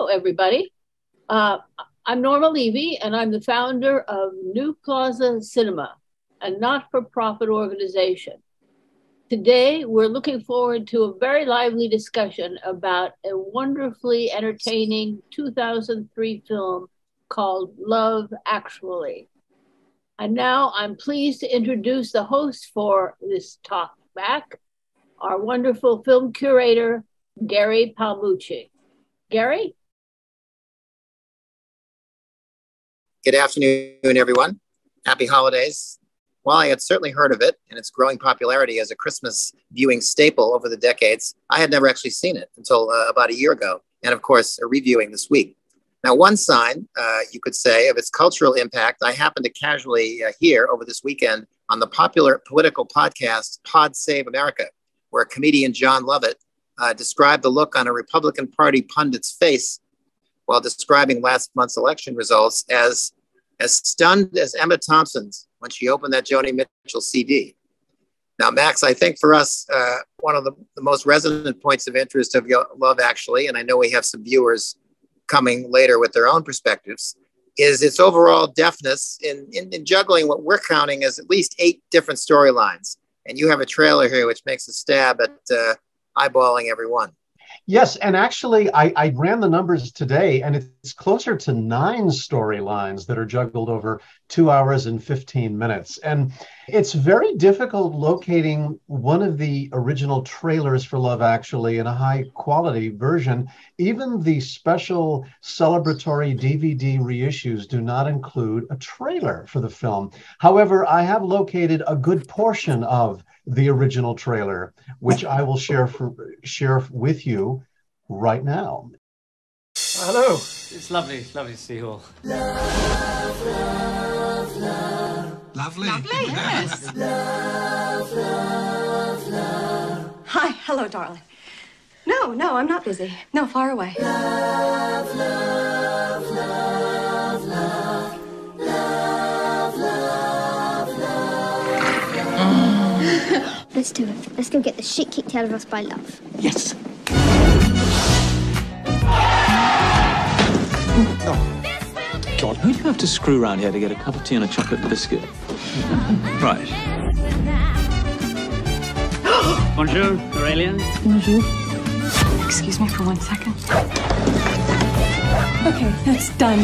everybody. Uh, I'm Norma Levy, and I'm the founder of New Plaza Cinema, a not-for-profit organization. Today, we're looking forward to a very lively discussion about a wonderfully entertaining 2003 film called Love, Actually. And now I'm pleased to introduce the host for this talk back, our wonderful film curator, Gary Palmucci. Gary? Good afternoon, everyone. Happy holidays. While I had certainly heard of it and its growing popularity as a Christmas viewing staple over the decades, I had never actually seen it until about a year ago, and of course, reviewing this week. Now, one sign, you could say, of its cultural impact, I happened to casually hear over this weekend on the popular political podcast Pod Save America, where comedian John Lovett described the look on a Republican Party pundit's face while describing last month's election results as stunned as Emma Thompson's when she opened that Joni Mitchell CD. Now, Max, I think for us, one of the most resonant points of interest of Love Actually, and I know we have some viewers coming later with their own perspectives, is its overall deftness in juggling what we're counting as at least 8 different storylines. And you have a trailer here which makes a stab at eyeballing every one. Yes, and actually, I ran the numbers today, and it's closer to 9 storylines that are juggled over 2 hours and 15 minutes. And it's very difficult locating one of the original trailers for Love Actually in a high-quality version. Even the special celebratory DVD reissues do not include a trailer for the film. However, I have located a good portion of the original trailer, which I will share with you right now. Hello. It's lovely to see you all. Love, love, love. Lovely. Lovely, yes. Love, love, love. Hi, hello, darling. No, I'm not busy. No, far away. Love, love, love, love. Love, love, love. Let's do it. Let's go get the shit kicked out of us by love. Yes. God, who do you have to screw around here to get a cup of tea and a chocolate biscuit? Right. Bonjour, Aurelian. Bonjour. Excuse me for 1 second. Okay, that's done.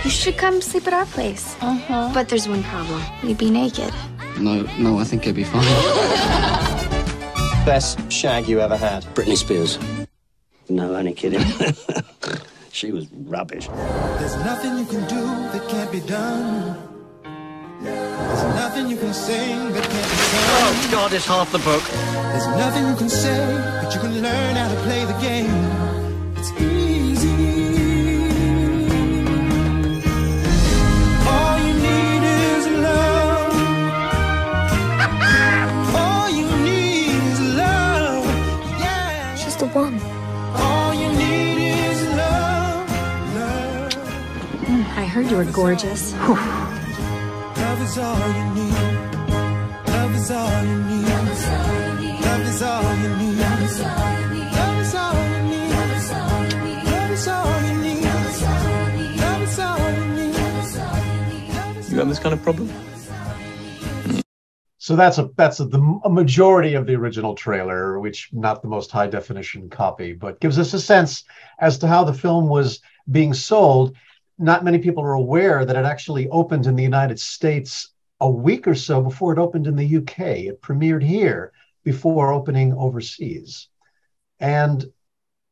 You should come sleep at our place. But there's one problem. We'd be naked. No, I think it'd be fine. Best shag you ever had? Britney Spears. No, only kidding. She was rubbish. There's nothing you can do that can't be done. There's nothing you can sing that can't be sung. Oh, God, it's half the book. There's nothing you can say, but you can learn how to play the game. It's easy. All you need is love. All you need is love. Yeah. She's the one. All you need is love. Love. I heard you were gorgeous. Love is all you need. Love is all you need. Love is all you need. Love is all you need. Love is all you need. Love is all you need. Love is all you need. Love is all you need. Love is all you need. Love is all you need. Love is all you need. You have this kind of problem? So that's a majority of the original trailer, which not the most high definition copy, but gives us a sense as to how the film was being sold. Not many people are aware that it actually opened in the United States a week or so before it opened in the UK. It premiered here before opening overseas. And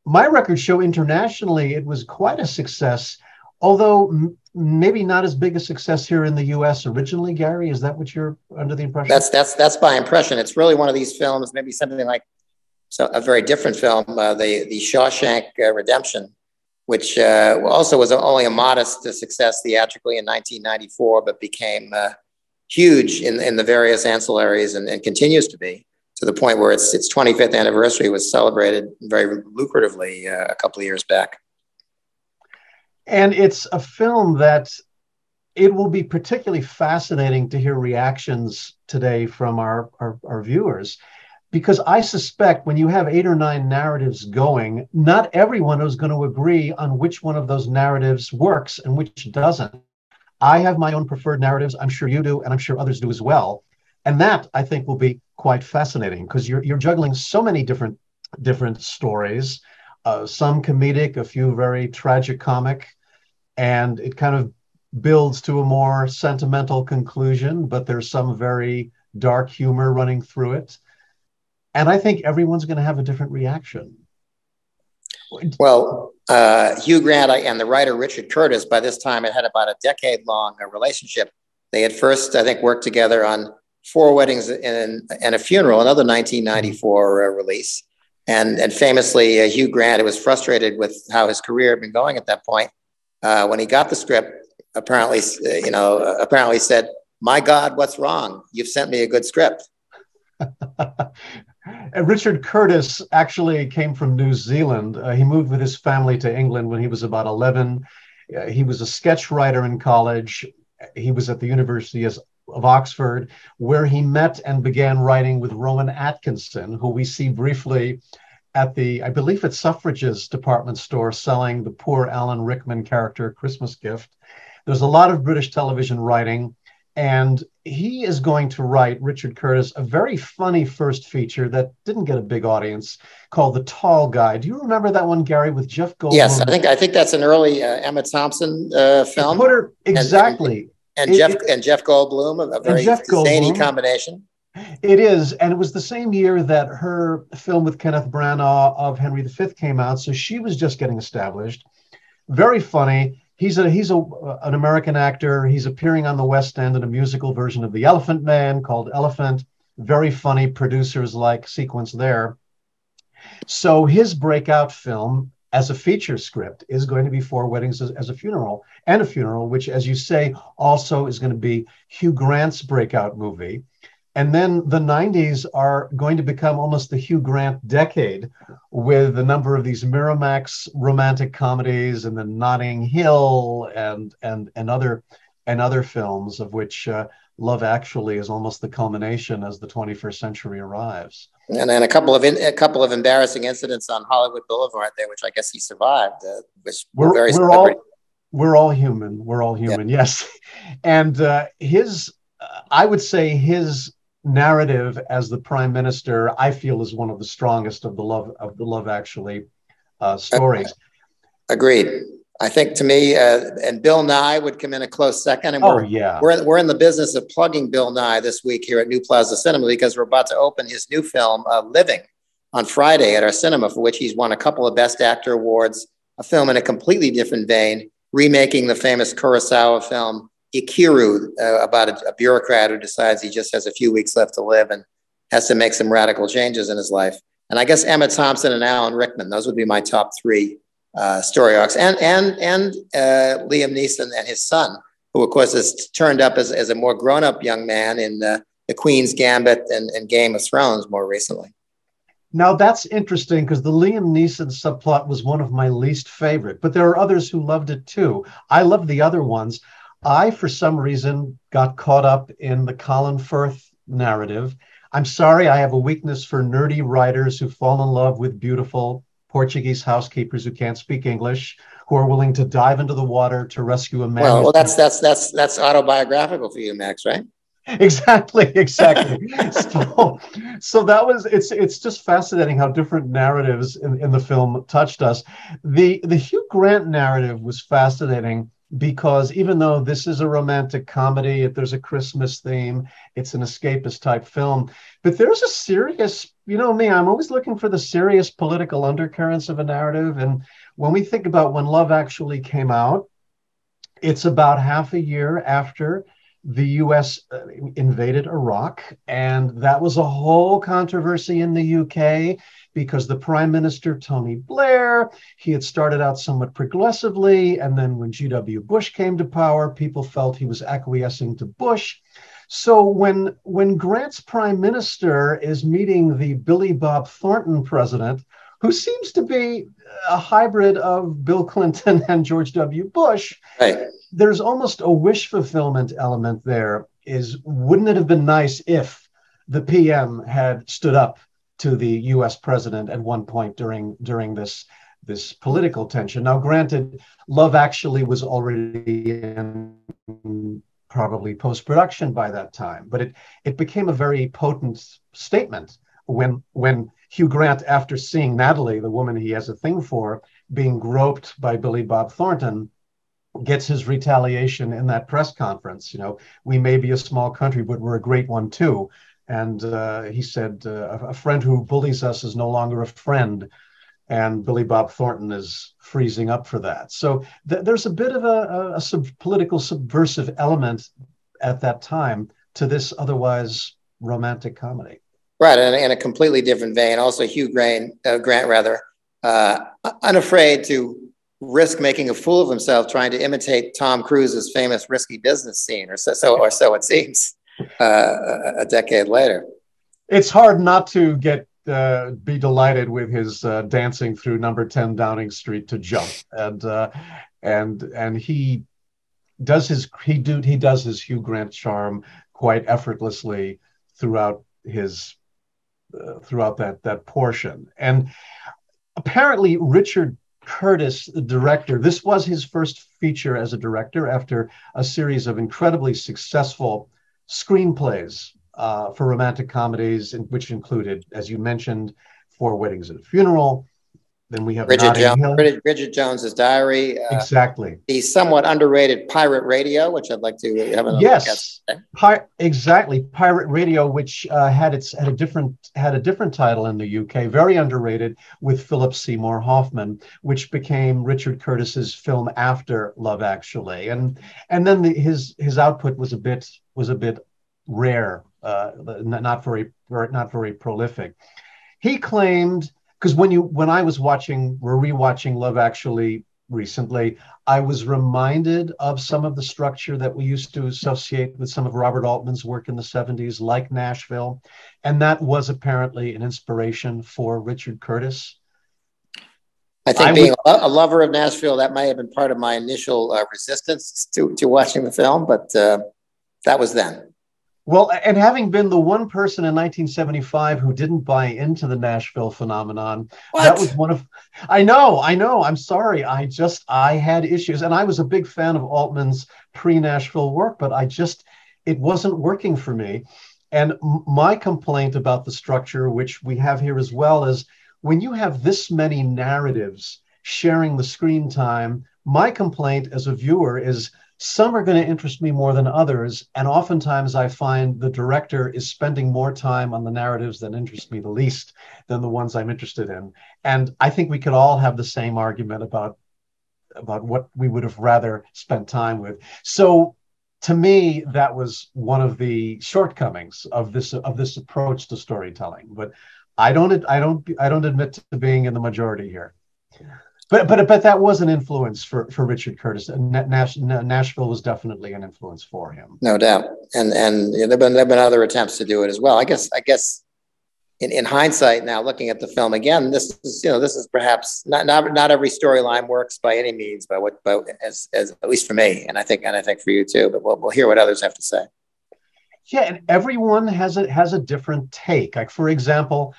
my records show internationally it was quite a success, although maybe not as big a success here in the US originally. Gary, is that what you're under the impression? That's my impression. It's really one of these films, maybe something like a very different film, the Shawshank Redemption, which also was only a modest success theatrically in 1994, but became huge in the various ancillaries and continues to be, to the point where its 25th anniversary was celebrated very lucratively a couple of years back. And it's a film that it will be particularly fascinating to hear reactions today from our viewers, because I suspect when you have 8 or 9 narratives going, not everyone is going to agree on which one of those narratives works and which doesn't. I have my own preferred narratives. I'm sure you do, and I'm sure others do as well. And that, I think, will be quite fascinating, because you're juggling so many different stories, some comedic, a few very tragicomic, and it kind of builds to a more sentimental conclusion, but there's some very dark humor running through it. And I think everyone's going to have a different reaction. Well, Hugh Grant and the writer Richard Curtis, by this time, had had about a decade-long relationship. They had first, I think, worked together on 4 Weddings and a Funeral, another 1994 release. And famously, Hugh Grant was frustrated with how his career had been going at that point. When he got the script, apparently said, "My God, what's wrong? You've sent me a good script." And Richard Curtis actually came from New Zealand. He moved with his family to England when he was about 11. He was a sketch writer in college. He was at the University of Oxford, where he met and began writing with Rowan Atkinson, who we see briefly at I believe it's Suffrage's department store, selling the poor Alan Rickman character Christmas Gift. There's a lot of British television writing. And he is going to write, Richard Curtis, a very funny first feature that didn't get a big audience, called The Tall Guy. Do you remember that one, Gary, with Jeff Goldblum? Yes, I think that's an early Emma Thompson film. Exactly. And Jeff Goldblum, a very zany combination. It is, and it was the same year that her film with Kenneth Branagh of Henry V came out, so she was just getting established. Very funny. He's an American actor. He's appearing on the West End in a musical version of The Elephant Man called Elephant. Very funny, producers-like sequence there. So his breakout film as a feature script is going to be 4 Weddings as a Funeral, and a Funeral, which, as you say, also is going to be Hugh Grant's breakout movie. And then the 90s are going to become almost the Hugh Grant decade, with a number of these Miramax romantic comedies, and then Notting Hill and other films, of which Love Actually is almost the culmination as the 21st century arrives. And then a couple of embarrassing incidents on Hollywood Boulevard there, which I guess he survived. Which we're all human. We're all human. Yeah. Yes, and I would say his narrative as the prime minister, I feel, is one of the strongest of the Love Actually stories. Agreed. I think, to me, and Bill Nye would come in a close second. And we're in the business of plugging Bill Nye this week here at New Plaza Cinema, because we're about to open his new film, Living, on Friday at our cinema, for which he's won a couple of Best Actor awards. A film in a completely different vein, remaking the famous Kurosawa film Ikiru, about a bureaucrat who decides he just has a few weeks left to live and has to make some radical changes in his life. And I guess Emma Thompson and Alan Rickman, those would be my top 3 story arcs. And Liam Neeson and his son, who of course has turned up as a more grown-up young man in The Queen's Gambit and Game of Thrones more recently. Now that's interesting, because the Liam Neeson subplot was one of my least favorite, but there are others who loved it too. I love the other ones. I, for some reason, got caught up in the Colin Firth narrative. I'm sorry, I have a weakness for nerdy writers who fall in love with beautiful Portuguese housekeepers who can't speak English, who are willing to dive into the water to rescue a man. Well, that's autobiographical for you, Max, right? Exactly. So that was, it's just fascinating how different narratives in the film touched us. The Hugh Grant narrative was fascinating, because even though this is a romantic comedy, there's a Christmas theme, it's an escapist type film, but there's a serious, you know me, I'm always looking for the serious political undercurrents of a narrative. And when we think about when Love Actually came out, it's about half a year after the US invaded Iraq. And that was a whole controversy in the UK, because the Prime Minister, Tony Blair, he had started out somewhat progressively. And then when G.W. Bush came to power, people felt he was acquiescing to Bush. So when Grant's Prime Minister is meeting the Billy Bob Thornton president, who seems to be a hybrid of Bill Clinton and George W. Bush, right, there's almost a wish fulfillment element there. Is wouldn't it have been nice if the PM had stood up to the U.S. president at one point during this political tension? Now, granted, Love Actually was already in probably post-production by that time, but it became a very potent statement when Hugh Grant, after seeing Natalie, the woman he has a thing for, being groped by Billy Bob Thornton, gets his retaliation in that press conference. You know, we may be a small country, but we're a great one too. And he said, a friend who bullies us is no longer a friend. And Billy Bob Thornton is freezing up for that. So there's a bit of a political subversive element at that time to this otherwise romantic comedy. Right, and in a completely different vein. Also, Hugh Grant, unafraid to risk making a fool of himself trying to imitate Tom Cruise's famous risky business scene, or so it seems, a decade later. It's hard not to be delighted with his dancing through number 10 Downing Street to Jump, and he does his Hugh Grant charm quite effortlessly throughout that portion. And apparently Richard Curtis, the director, this was his first feature as a director after a series of incredibly successful screenplays for romantic comedies, which included, as you mentioned, Four Weddings and a Funeral. Then we have Bridget Jones's Diary. Exactly. The somewhat underrated Pirate Radio, which I'd like to have another look at. Exactly. Pirate Radio, which had a different title in the UK, very underrated, with Philip Seymour Hoffman, which became Richard Curtis's film after Love Actually, and then his output was a bit rare, not very prolific. He claimed, because when I was rewatching Love Actually recently, I was reminded of some of the structure that we used to associate with some of Robert Altman's work in the 70s, like Nashville. And that was apparently an inspiration for Richard Curtis. I think being a lover of Nashville, that might have been part of my initial resistance to watching the film, but that was then. Well, and having been the one person in 1975 who didn't buy into the Nashville phenomenon, that was one of, I know, I'm sorry. I had issues, and I was a big fan of Altman's pre-Nashville work, but it wasn't working for me. And my complaint about the structure, which we have here as well, is when you have this many narratives sharing the screen time, my complaint as a viewer is some are going to interest me more than others. And oftentimes I find the director is spending more time on the narratives that interest me the least than the ones I'm interested in. And I think we could all have the same argument about what we would have rather spent time with. So to me, that was one of the shortcomings of this approach to storytelling. But I don't admit to being in the majority here. But that was an influence for Richard Curtis. Nashville was definitely an influence for him. No doubt. And there've been other attempts to do it as well. I guess in hindsight now, looking at the film again, this is perhaps not every storyline works by any means, as at least for me, and I think for you too. But we'll hear what others have to say. Yeah, and everyone has a different take. Like, for example,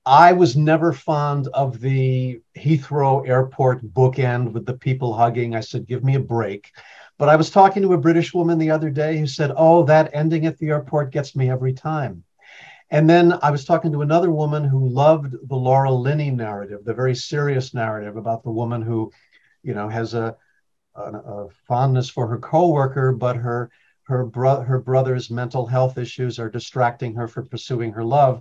I was never fond of the Heathrow Airport bookend with the people hugging. I said, give me a break. But I was talking to a British woman the other day who said, oh, that ending at the airport gets me every time. And then I was talking to another woman who loved the Laurel Linney narrative, the very serious narrative about the woman who, has a fondness for her coworker, but her brother's mental health issues are distracting her from pursuing her love.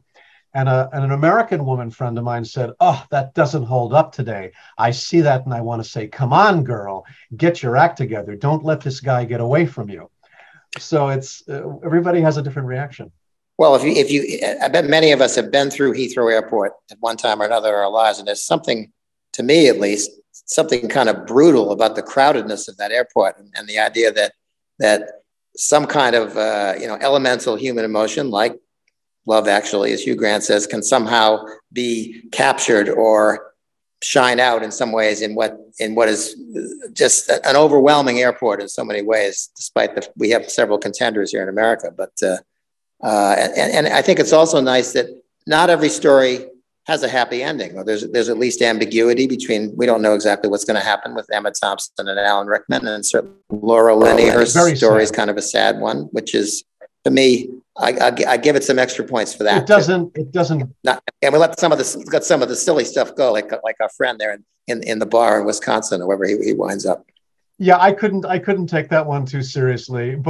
And an American woman friend of mine said, oh, that doesn't hold up today. I see that and I want to say, come on, girl, get your act together. Don't let this guy get away from you. So it's everybody has a different reaction. Well, I bet many of us have been through Heathrow Airport at one time or another in our lives. And there's something, to me at least, something kind of brutal about the crowdedness of that airport and the idea that some kind of, elemental human emotion like love, actually, as Hugh Grant says, can somehow be captured or shine out in some ways in what is just an overwhelming airport in so many ways, despite we have several contenders here in America. But and I think it's also nice that not every story has a happy ending, or there's at least ambiguity between. We don't know exactly what's going to happen with Emma Thompson and Alan Rickman, and certainly Laura Linney. Her story is kind of a sad one, which is, to me, I give it some extra points for that. It doesn't. And we let some of the silly stuff go, like our friend there in the bar in Wisconsin, or wherever he winds up. Yeah, I couldn't take that one too seriously.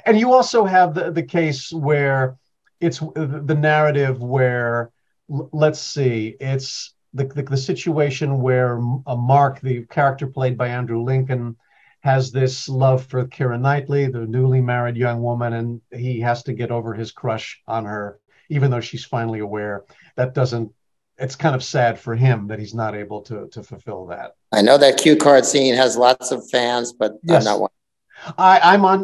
And you also have the case where it's the narrative where, let's see, it's the situation where Mark, the character played by Andrew Lincoln, has this love for Keira Knightley, the newly married young woman, and he has to get over his crush on her, even though she's finally aware. It's kind of sad for him that he's not able to fulfill that. I know that cue card scene has lots of fans, but yes. I'm not one.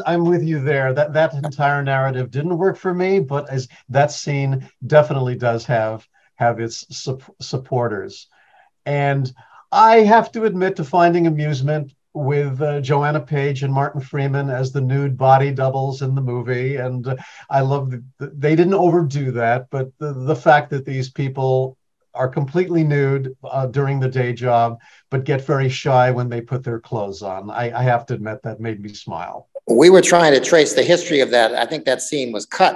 I'm with you there. That entire narrative didn't work for me, but that scene definitely does have its supporters. And I have to admit to finding amusement with Joanna Page and Martin Freeman as the nude body doubles in the movie. And I love they didn't overdo that, but the fact that these people are completely nude during the day job, but get very shy when they put their clothes on. I have to admit that made me smile. We were trying to trace the history of that. I think that scene was cut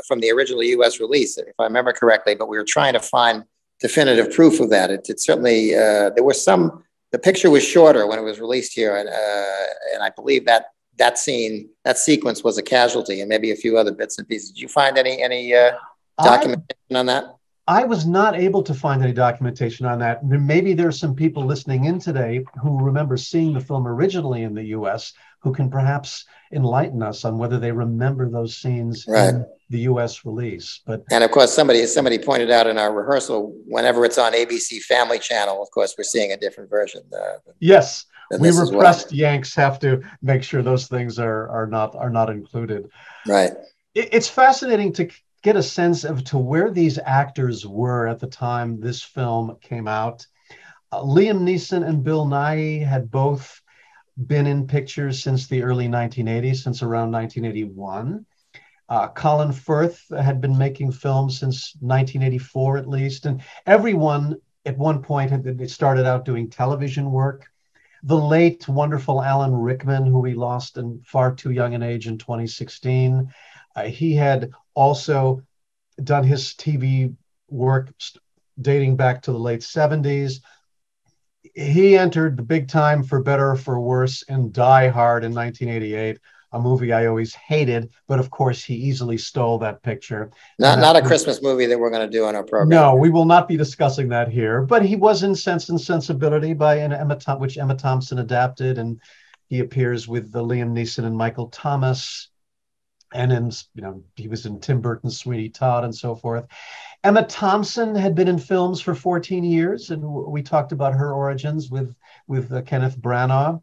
from the original US release, if I remember correctly, but we were trying to find definitive proof of that. It certainly, there was some, the picture was shorter when it was released here. And I believe that scene, that sequence was a casualty, and maybe a few other bits and pieces. Did you find any documentation on that? I was not able to find any documentation on that. Maybe there's some people listening in today who remember seeing the film originally in the US who can perhaps enlighten us on whether they remember those scenes in the US release. And of course, somebody pointed out in our rehearsal, whenever it's on ABC Family Channel, of course, we're seeing a different version. Yes, we repressed Yanks have to make sure those things are not included. Right. It's fascinating to get a sense of to where these actors were at the time this film came out. Liam Neeson and Bill Nighy had both been in pictures since the early 1980s, since around 1981. Colin Firth had been making films since 1984 at least, and everyone at one point had started out doing television work. The late, wonderful Alan Rickman, who we lost in far too young an age in 2016, he had also done his TV work dating back to the late 70s. He entered the big time, for better or for worse, in Die Hard in 1988, a movie I always hated, but of course he easily stole that picture. Not a Christmas movie that we're going to do on our program. No, we will not be discussing that here, but he was in Sense and Sensibility which Emma Thompson adapted, and he appears with Liam Neeson and Michael Thomas. And he was in Tim Burton's Sweeney Todd and so forth. Emma Thompson had been in films for 14 years, and we talked about her origins with Kenneth Branagh.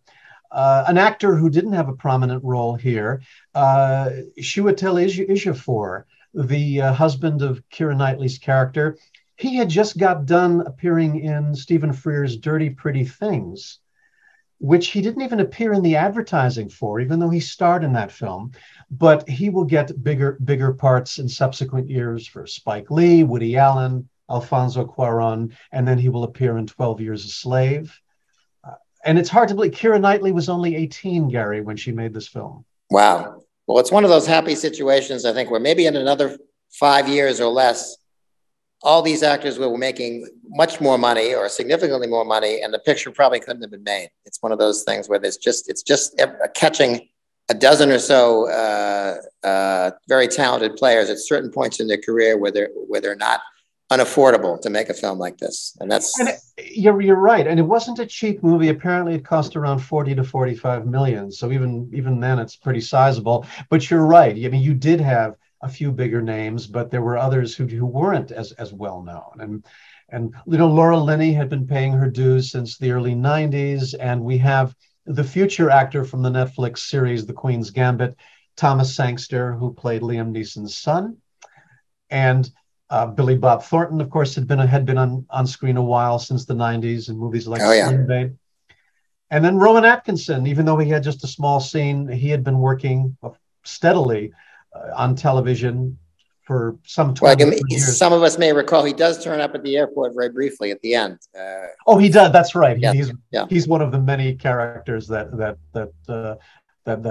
An actor who didn't have a prominent role here, Chiwetel Ejiofor, the husband of Keira Knightley's character. He had just got done appearing in Stephen Frear's Dirty Pretty Things, which he didn't even appear in the advertising for, even though he starred in that film. But he will get bigger parts in subsequent years for Spike Lee, Woody Allen, Alfonso Cuarón, and then he will appear in 12 Years a Slave. And it's hard to believe Keira Knightley was only 18, Gary, when she made this film. Wow. Well, it's one of those happy situations, I think, where maybe in another 5 years or less, all these actors were making much more money or significantly more money, and the picture probably couldn't have been made. It's one of those things where it's just catching a dozen or so very talented players at certain points in their career where they're not unaffordable to make a film like this. And you're right. And it wasn't a cheap movie. Apparently it cost around 40 to 45 million. So even then it's pretty sizable, but you're right. I mean, you did have a few bigger names, but there were others who weren't as well known. And Laura Linney had been paying her dues since the early 90s. And we have the future actor from the Netflix series, The Queen's Gambit, Thomas Sangster, who played Liam Neeson's son. And Billy Bob Thornton, of course, had been on screen a while, since the 90s, in movies like Sling Blade. And then Rowan Atkinson, even though he had just a small scene, he had been working steadily on television for some 20 years. Some of us may recall he does turn up at the airport very briefly at the end. He does. That's right. Yeah. He's one of the many characters that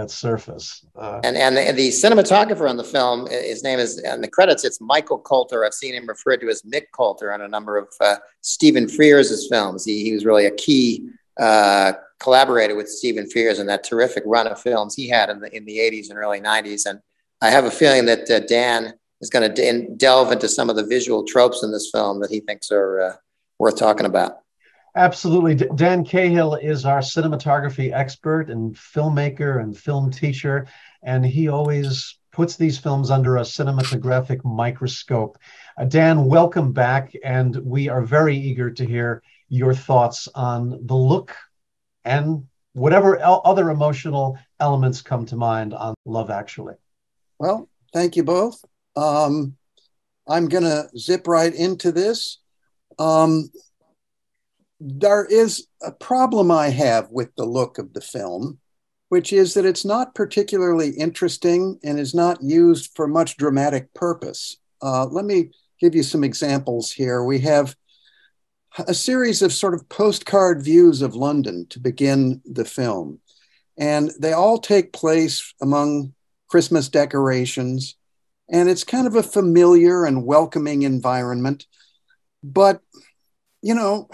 surface. And the cinematographer on the film, his name is, in the credits, it's Michael Coulter. I've seen him referred to as Mick Coulter on a number of Stephen Frears' films. He was really a key collaborator with Stephen Frears in that terrific run of films he had in the 80s and early 90s. And I have a feeling that Dan is going to delve into some of the visual tropes in this film that he thinks are worth talking about. Absolutely. Dan Cahill is our cinematography expert and filmmaker and film teacher, and he always puts these films under a cinematographic microscope. Dan, welcome back, and we are very eager to hear your thoughts on the look and whatever other emotional elements come to mind on Love Actually. Well, thank you both. I'm going to zip right into this. There is a problem I have with the look of the film, which is that it's not particularly interesting and is not used for much dramatic purpose. Let me give you some examples here. We have a series of sort of postcard views of London to begin the film, and they all take place among Christmas decorations. And it's kind of a familiar and welcoming environment. But, you know,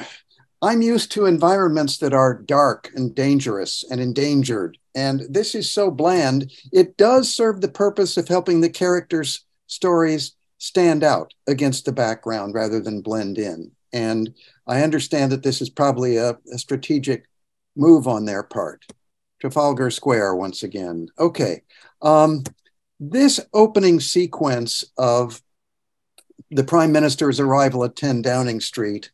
I'm used to environments that are dark and dangerous and endangered. And this is so bland. It does serve the purpose of helping the characters' stories stand out against the background rather than blend in. And I understand that this is probably a strategic move on their part. Trafalgar Square once again. Okay. This opening sequence of the Prime Minister's arrival at 10 Downing Street,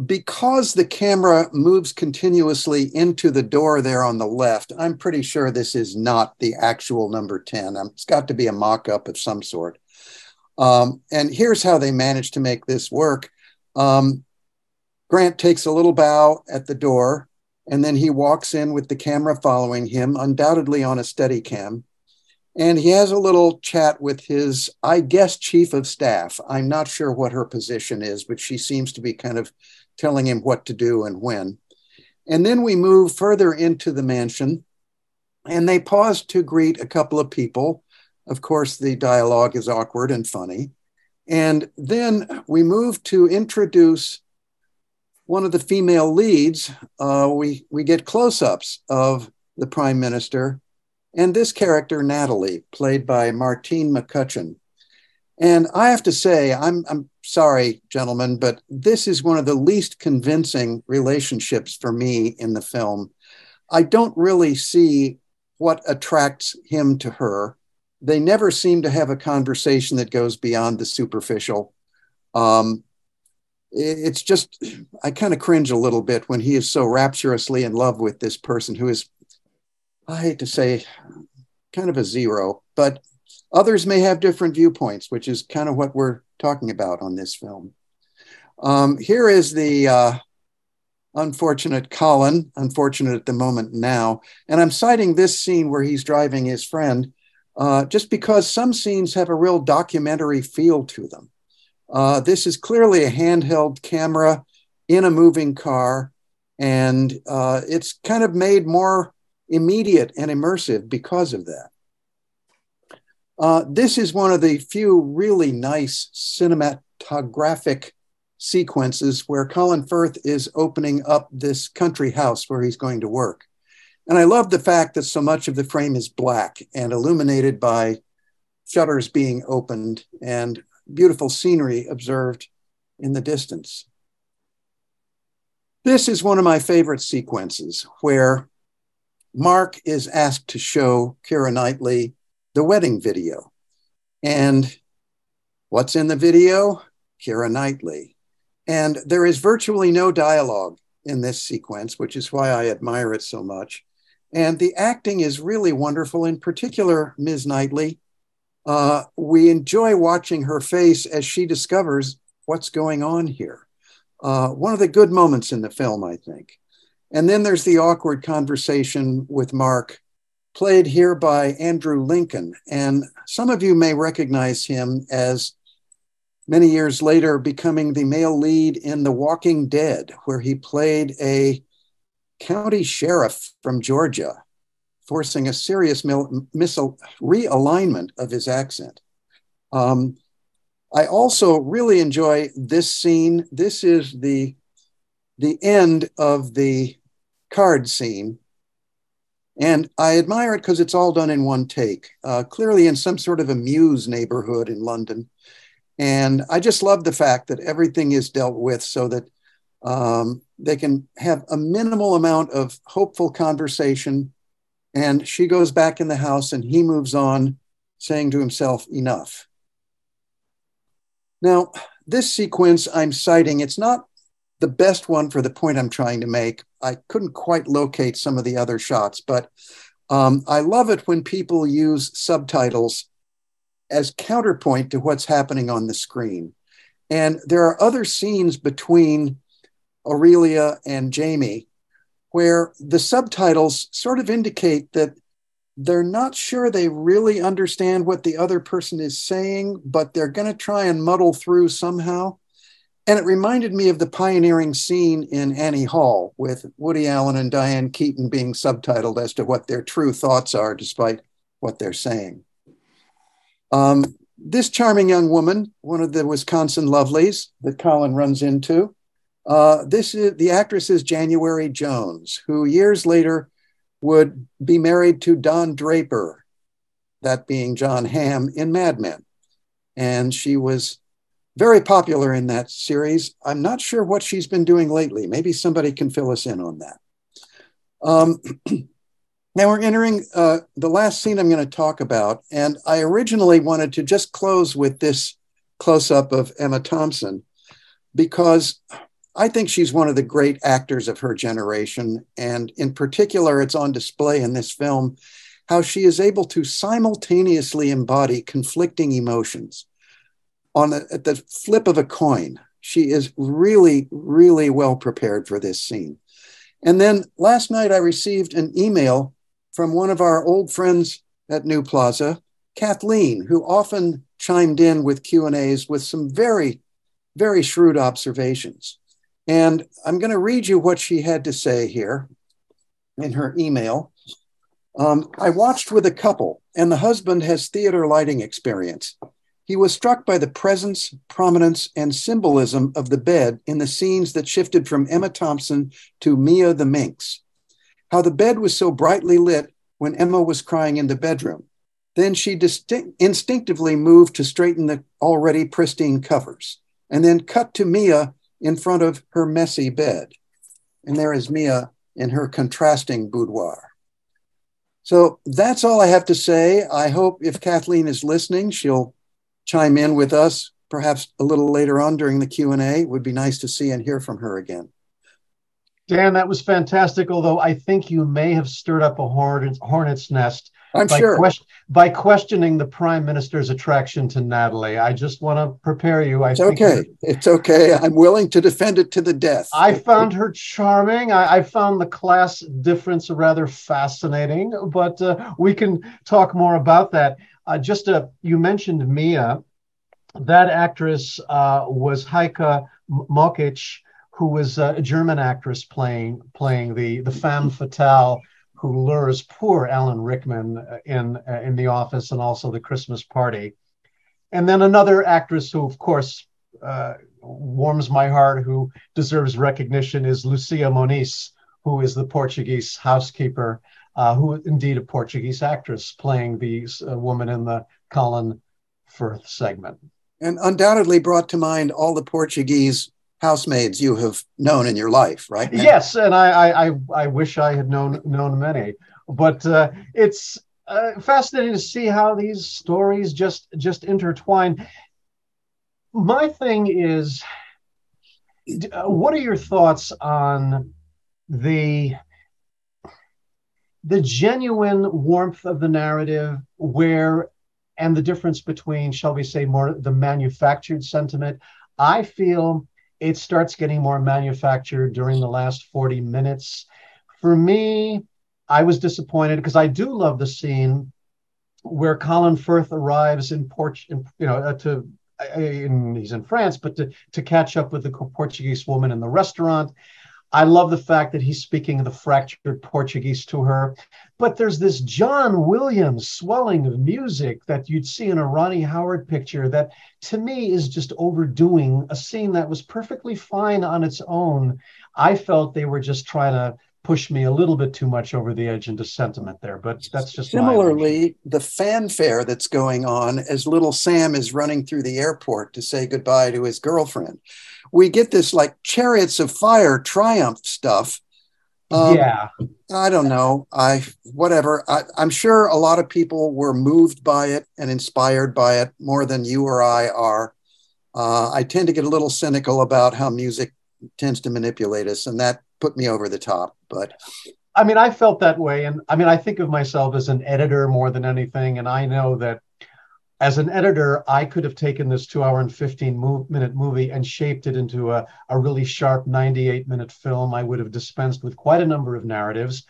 because the camera moves continuously into the door there on the left, I'm pretty sure this is not the actual number 10. It's got to be a mock-up of some sort. And here's how they managed to make this work. Grant takes a little bow at the door, and then he walks in with the camera following him, undoubtedly on a Steadicam. And he has a little chat with his, I guess, chief of staff. I'm not sure what her position is, but she seems to be kind of telling him what to do and when. And then we move further into the mansion, and they pause to greet a couple of people. Of course, the dialogue is awkward and funny. And then we move to introduce one of the female leads. We get close-ups of the Prime Minister and this character, Natalie, played by Martine McCutcheon. And I have to say, I'm sorry, gentlemen, but this is one of the least convincing relationships for me in the film. I don't really see what attracts him to her. They never seem to have a conversation that goes beyond the superficial. It's just, I kind of cringe a little bit when he is so rapturously in love with this person who is, I hate to say, kind of a zero, but others may have different viewpoints, which is kind of what we're talking about on this film. Here is the unfortunate Colin, unfortunate at the moment now. And I'm citing this scene where he's driving his friend just because some scenes have a real documentary feel to them. This is clearly a handheld camera in a moving car, and it's kind of made more immediate and immersive because of that. This is one of the few really nice cinematographic sequences where Colin Firth is opening up this country house where he's going to work. And I love the fact that so much of the frame is black and illuminated by shutters being opened and beautiful scenery observed in the distance. This is one of my favorite sequences where Mark is asked to show Keira Knightley the wedding video. And what's in the video? Keira Knightley. And there is virtually no dialogue in this sequence, which is why I admire it so much. And the acting is really wonderful, in particular, Ms. Knightley. we enjoy watching her face as she discovers what's going on here. One of the good moments in the film, I think. And then there's the awkward conversation with Mark, played here by Andrew Lincoln. And some of you may recognize him as many years later becoming the male lead in The Walking Dead, where he played a county sheriff from Georgia, forcing a serious realignment of his accent. I also really enjoy this scene. This is the end of the card scene. And I admire it because it's all done in one take, clearly in some sort of a Mews neighborhood in London. And I just love the fact that everything is dealt with so that they can have a minimal amount of hopeful conversation. And she goes back in the house and he moves on, saying to himself, enough. Now, this sequence I'm citing, it's not the best one for the point I'm trying to make. I couldn't quite locate some of the other shots, but I love it when people use subtitles as counterpoint to what's happening on the screen. And there are other scenes between Aurelia and Jamie where the subtitles sort of indicate that they're not sure they really understand what the other person is saying, but they're going to try and muddle through somehow. And it reminded me of the pioneering scene in Annie Hall with Woody Allen and Diane Keaton being subtitled as to what their true thoughts are, despite what they're saying. This charming young woman, one of the Wisconsin lovelies that Colin runs into, the actress is January Jones, who years later would be married to Don Draper, that being John Hamm in Mad Men. And she was very popular in that series. I'm not sure what she's been doing lately. Maybe somebody can fill us in on that. Now we're entering the last scene I'm going to talk about. And I originally wanted to just close with this close-up of Emma Thompson, because I think she's one of the great actors of her generation. And in particular, it's on display in this film, how she is able to simultaneously embody conflicting emotions at the flip of a coin. She is really, really well prepared for this scene. And then last night I received an email from one of our old friends at New Plaza, Kathleen, who often chimed in with Q&As with some very, very shrewd observations. And I'm going to read you what she had to say here in her email. I watched with a couple, and the husband has theater lighting experience. He was struck by the presence, prominence, and symbolism of the bed in the scenes that shifted from Emma Thompson to Mia the Minx. How the bed was so brightly lit when Emma was crying in the bedroom. Then she instinctively moved to straighten the already pristine covers, and then cut to Mia in front of her messy bed. And there is Mia in her contrasting boudoir. So that's all I have to say. I hope if Kathleen is listening, she'll chime in with us, perhaps a little later on during the Q&A. It would be nice to see and hear from her again. Dan, that was fantastic, although I think you may have stirred up a hornet's nest by questioning the Prime Minister's attraction to Natalie. I just want to prepare you. It's okay. I'm willing to defend it to the death. I found her charming. I found the class difference rather fascinating, but we can talk more about that. You mentioned Mia. That actress was Heike Mokic, who was a German actress playing the femme fatale who lures poor Alan Rickman in The Office and also The Christmas Party. And then another actress who, of course, warms my heart, who deserves recognition, is Lucia Moniz, who is the Portuguese housekeeper, who indeed a Portuguese actress playing the woman in the Colin Firth segment. And undoubtedly brought to mind all the Portuguese housemaids you have known in your life, right? Yes, and I wish I had known many, but it's fascinating to see how these stories just intertwine. My thing is, what are your thoughts on the genuine warmth of the narrative, where and the difference between, shall we say, more the manufactured sentiment. I feel it starts getting more manufactured during the last 40 minutes. For me, I was disappointed because I do love the scene where Colin Firth arrives in he's in France, but to catch up with the Portuguese woman in the restaurant. I love the fact that he's speaking the fractured Portuguese to her. But there's this John Williams swelling of music that you'd see in a Ronnie Howard picture that, to me, is just overdoing a scene that was perfectly fine on its own. I felt they were just trying to push me a little bit too much over the edge into sentiment there, but that's just similarly the fanfare that's going on as little Sam is running through the airport to say goodbye to his girlfriend. We get this like Chariots of Fire triumph stuff. Yeah, I don't know. Whatever. I'm sure a lot of people were moved by it and inspired by it more than you or I are. I tend to get a little cynical about how music tends to manipulate us, and that put me over the top. But I mean, I felt that way. And I mean, I think of myself as an editor more than anything. And I know that as an editor, I could have taken this 2 hour and 15-minute movie and shaped it into a really sharp 98-minute film. I would have dispensed with quite a number of narratives,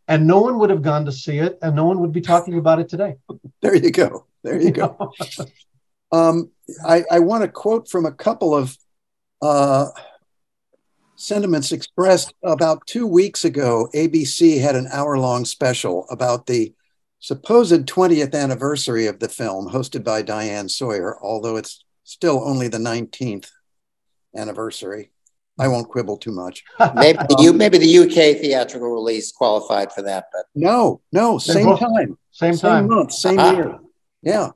and no one would have gone to see it, and no one would be talking about it today. There you go. There you go. I want to quote from a couple of sentiments expressed about 2 weeks ago. ABC had an hour-long special about the supposed 20th anniversary of the film, hosted by Diane Sawyer, although it's still only the 19th anniversary. I won't quibble too much. Maybe the UK theatrical release qualified for that, but no, same time, same month, same year. Yeah.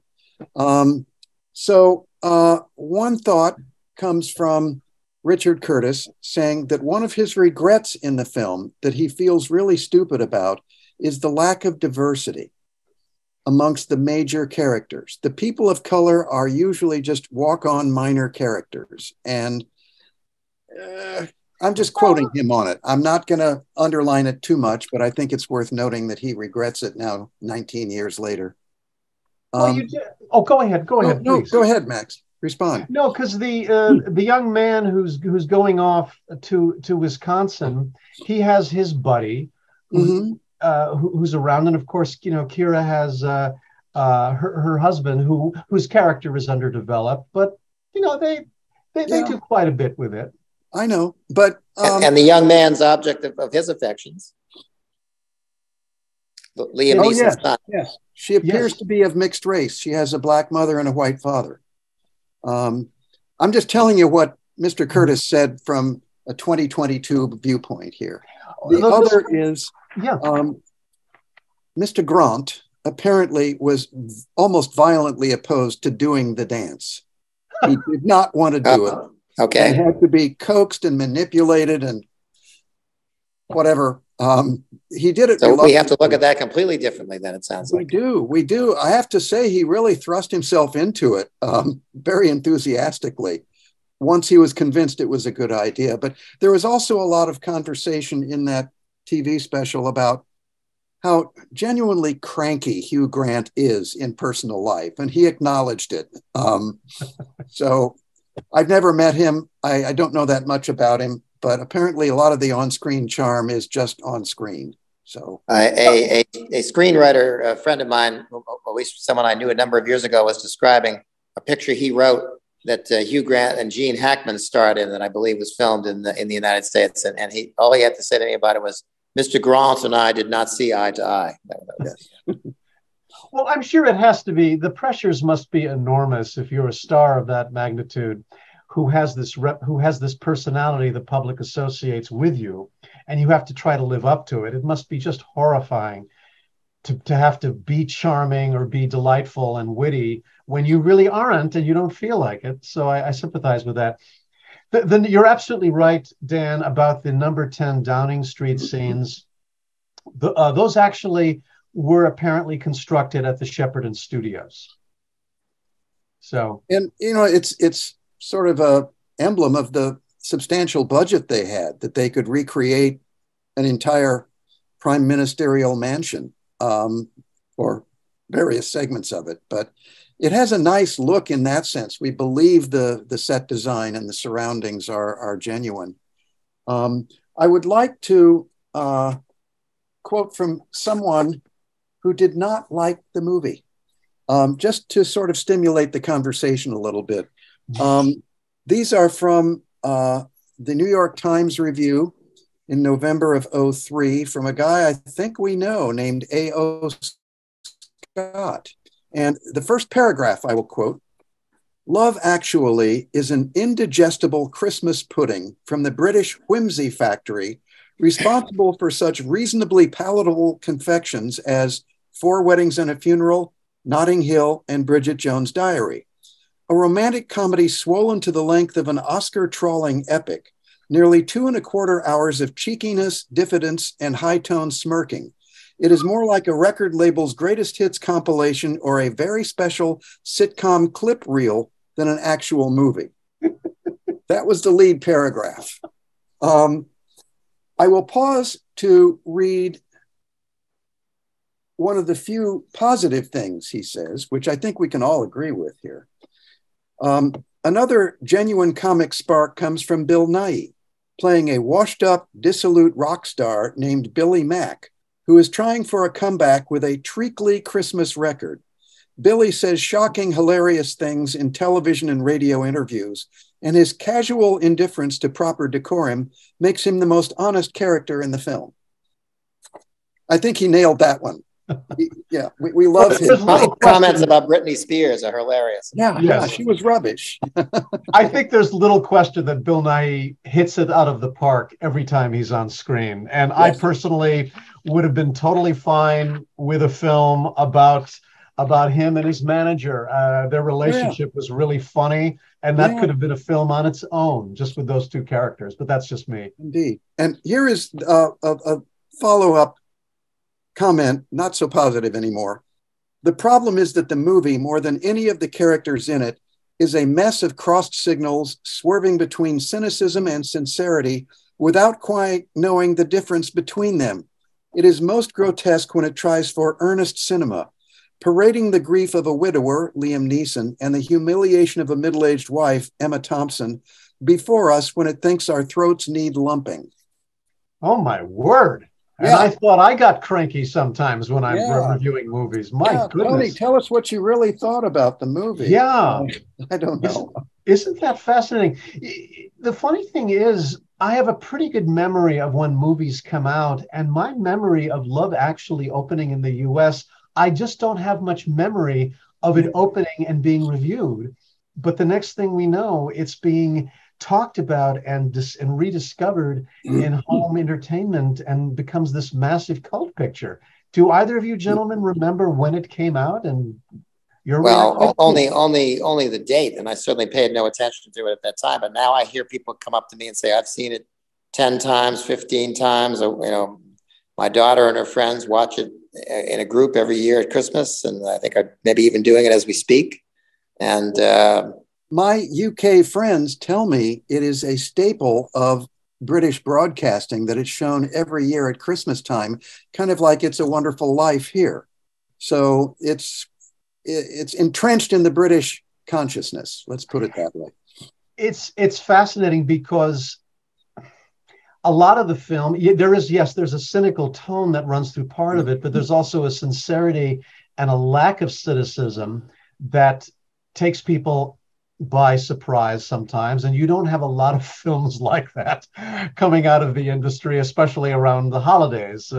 So one thought comes from Richard Curtis saying that one of his regrets in the film that he feels really stupid about is the lack of diversity amongst the major characters. The people of color are usually just walk-on minor characters. And I'm just quoting him on it. I'm not going to underline it too much, but I think it's worth noting that he regrets it now 19 years later. You did. Oh, go ahead. Go ahead. No, go ahead, Max. Respond. No, because the young man who's going off to Wisconsin, he has his buddy who's around, and of course, Kira has her husband whose character is underdeveloped, but they do quite a bit with it. I know, but and the young man's object of his affections, Liam Neeson's son. Yes, she appears to be of mixed race. She has a black mother and a white father. I'm just telling you what Mr. Curtis said from a 2022 viewpoint here. The other is Mr. Grant apparently was almost violently opposed to doing the dance. He did not want to do it. Okay. He had to be coaxed and manipulated and whatever. He did it. So we have to look at that completely differently then, it sounds like. We do. I have to say he really thrust himself into it very enthusiastically once he was convinced it was a good idea. But there was also a lot of conversation in that TV special about how genuinely cranky Hugh Grant is in personal life, and he acknowledged it. So I've never met him. I don't know that much about him, but apparently a lot of the on-screen charm is just on screen. So a screenwriter, a friend of mine, at least someone I knew a number of years ago, was describing a picture he wrote that Hugh Grant and Gene Hackman starred in, that I believe was filmed in the United States, and all he had to say to me about it was, "Mr. Grant and I did not see eye to eye." Well, I'm sure it has to be. The pressures must be enormous if you're a star of that magnitude, who has this personality the public associates with you, and you have to try to live up to it. It must be just horrifying to have to be charming or be delightful and witty when you really aren't and you don't feel like it. So I sympathize with that. You're absolutely right, Dan, about the number 10 Downing Street scenes. Those actually were apparently constructed at the Shepperton Studios. So, and it's sort of a emblem of the substantial budget they had, that they could recreate an entire prime ministerial mansion, or various segments of it, but it has a nice look in that sense. We believe the set design and the surroundings are genuine. I would like to quote from someone who did not like the movie, just to sort of stimulate the conversation a little bit. These are from the New York Times review in November of '03 from a guy I think we know named A.O. Scott. And the first paragraph I will quote: "Love Actually is an indigestible Christmas pudding from the British whimsy factory, responsible for such reasonably palatable confections as Four Weddings and a Funeral, Notting Hill, and Bridget Jones' Diary. A romantic comedy swollen to the length of an Oscar-trawling epic, nearly 2¼ hours of cheekiness, diffidence, and high-toned smirking. It is more like a record label's greatest hits compilation or a very special sitcom clip reel than an actual movie." That was the lead paragraph. I will pause to read one of the few positive things he says, which I think we can all agree with here. Another genuine comic spark comes from Bill Nighy, playing a washed-up, dissolute rock star named Billy Mack, who is trying for a comeback with a treacly Christmas record. Billy says shocking, hilarious things in television and radio interviews, and his casual indifference to proper decorum makes him the most honest character in the film. I think he nailed that one. We love his comments about Britney Spears are hilarious. Yeah, she was rubbish. I think there's little question that Bill Nighy hits it out of the park every time he's on screen. And I personally would have been totally fine with a film about him and his manager. Their relationship was really funny, and that could have been a film on its own, just with those two characters. But that's just me. Indeed. And here is a follow-up comment, not so positive anymore. "The problem is that the movie, more than any of the characters in it, is a mess of crossed signals, swerving between cynicism and sincerity without quite knowing the difference between them. It is most grotesque when it tries for earnest cinema, parading the grief of a widower, Liam Neeson, and the humiliation of a middle-aged wife, Emma Thompson, before us when it thinks our throats need lumping." Oh, my word. And I thought I got cranky sometimes when I'm reviewing movies. My goodness. Tony, tell us what you really thought about the movie. Yeah. I don't know. Isn't that fascinating? The funny thing is, I have a pretty good memory of when movies come out, and my memory of Love Actually opening in the US, I just don't have much memory of it opening and being reviewed. But the next thing we know, it's being talked about and rediscovered in home entertainment and becomes this massive cult picture. Do either of you gentlemen remember when it came out? And only the date, and I certainly paid no attention to it at that time. But now I hear people come up to me and say, "I've seen it 10 times, 15 times." Or, my daughter and her friends watch it in a group every year at Christmas, and I think I'm maybe even doing it as we speak. And my UK friends tell me it is a staple of British broadcasting, that it's shown every year at Christmas time, kind of like It's a Wonderful Life here. So it's entrenched in the British consciousness. Let's put it that way. It's fascinating because a lot of the film, there's a cynical tone that runs through part of it, but there's also a sincerity and a lack of cynicism that takes people by surprise sometimes. And you don't have a lot of films like that coming out of the industry, especially around the holidays.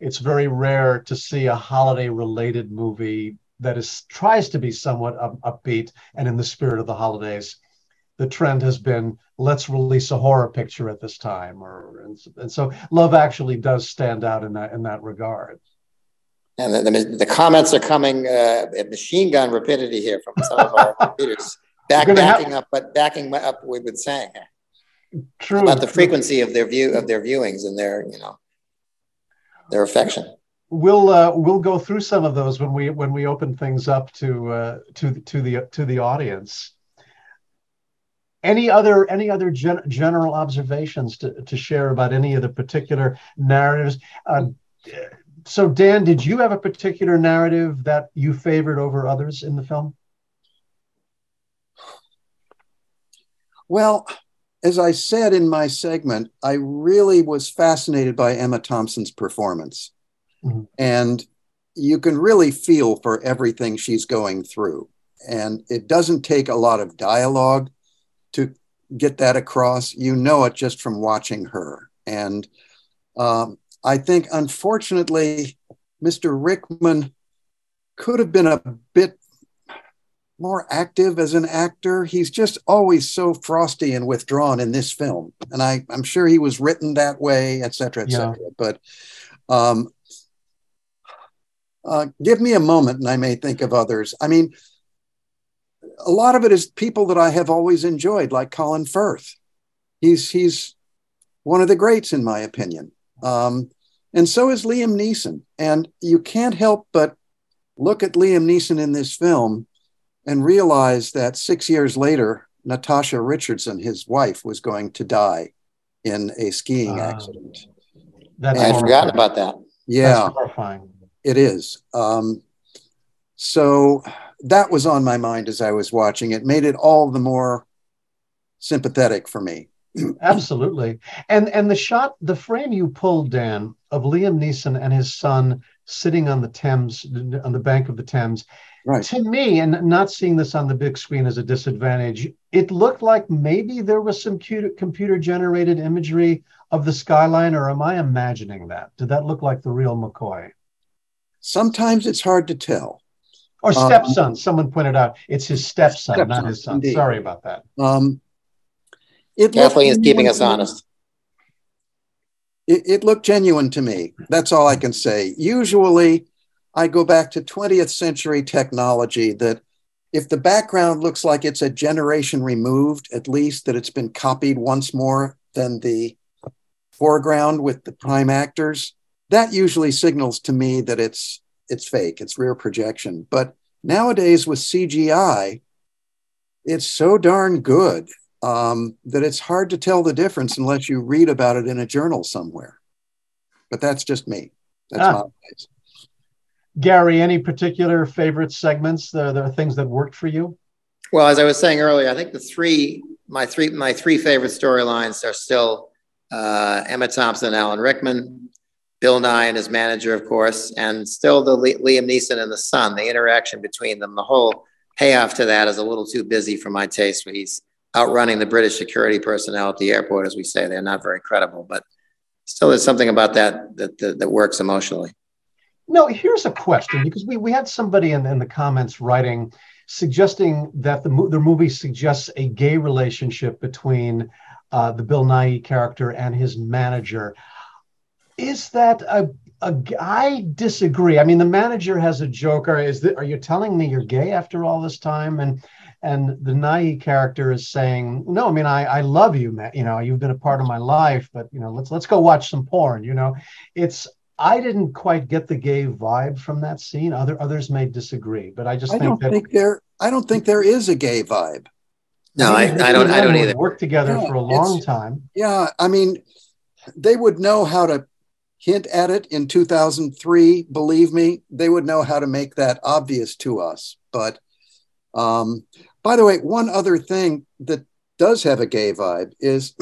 It's very rare to see a holiday related movie that tries to be somewhat upbeat and in the spirit of the holidays. The trend has been, let's release a horror picture at this time, and so Love Actually does stand out in that regard. And the comments are coming at machine gun rapidity here from some of our readers. Backing up what we've been saying about the frequency of their viewings and their affection. We'll go through some of those when we open things up to the audience. Any other general observations to share about any of the particular narratives? So, Dan, did you have a particular narrative that you favored over others in the film? Well, as I said in my segment, I really was fascinated by Emma Thompson's performance. Mm-hmm. And you can really feel for everything she's going through. And it doesn't take a lot of dialogue to get that across. You know it just from watching her. And I think, unfortunately, Mr. Rickman could have been a bit more active as an actor. He's just always so frosty and withdrawn in this film. And I'm sure he was written that way, et cetera, et cetera. But give me a moment and I may think of others. I mean, a lot of it is people that I have always enjoyed, like Colin Firth. He's one of the greats, in my opinion. And so is Liam Neeson. And you can't help but look at Liam Neeson in this film and realize that 6 years later, Natasha Richardson, his wife, was going to die in a skiing accident. I'd forgotten about that. Yeah, that's horrifying. It is. So that was on my mind as I was watching it. Made it all the more sympathetic for me. Absolutely. And the frame you pulled, Dan, of Liam Neeson and his son sitting on the Thames, on the bank of the Thames, right. To me, and not seeing this on the big screen as a disadvantage, it looked like maybe there was some computer generated imagery of the skyline, or am I imagining that? Did that look like the real McCoy? Sometimes it's hard to tell. Or stepson. Someone pointed out it's his stepson, not his son. Indeed. Sorry about that. Kathleen is keeping us honest. It looked genuine to me. That's all I can say. Usually, I go back to 20th century technology that if the background looks like it's a generation removed, at least that it's been copied once more than the foreground with the prime actors, that usually signals to me that it's fake, it's rear projection. But nowadays with CGI, it's so darn good that it's hard to tell the difference unless you read about it in a journal somewhere. But that's just me. That's my advice. Gary, any particular favorite segments? There are things that worked for you? Well, as I was saying earlier, I think my three favorite storylines are still Emma Thompson and Alan Rickman, Bill Nye and his manager, of course, and still the Liam Neeson and the son. The interaction between them, the whole payoff to that is a little too busy for my taste, where he's outrunning the British security personnel at the airport, as we say. They're not very credible, but still there's something about that works emotionally. No, here's a question, because we had somebody in the comments writing, suggesting that the movie suggests a gay relationship between the Bill Nighy character and his manager. Is that I disagree. I mean, the manager has a joke. Are you telling me you're gay after all this time? And the Nighy character is saying, no, I mean, I love you, man. You know, you've been a part of my life, but you know, let's go watch some porn. You know, I didn't quite get the gay vibe from that scene. Others may disagree, but I don't think there is a gay vibe. No, I don't either. Worked together for a long time. Yeah, I mean, they would know how to hint at it in 2003. Believe me, they would know how to make that obvious to us. But by the way, one other thing that does have a gay vibe is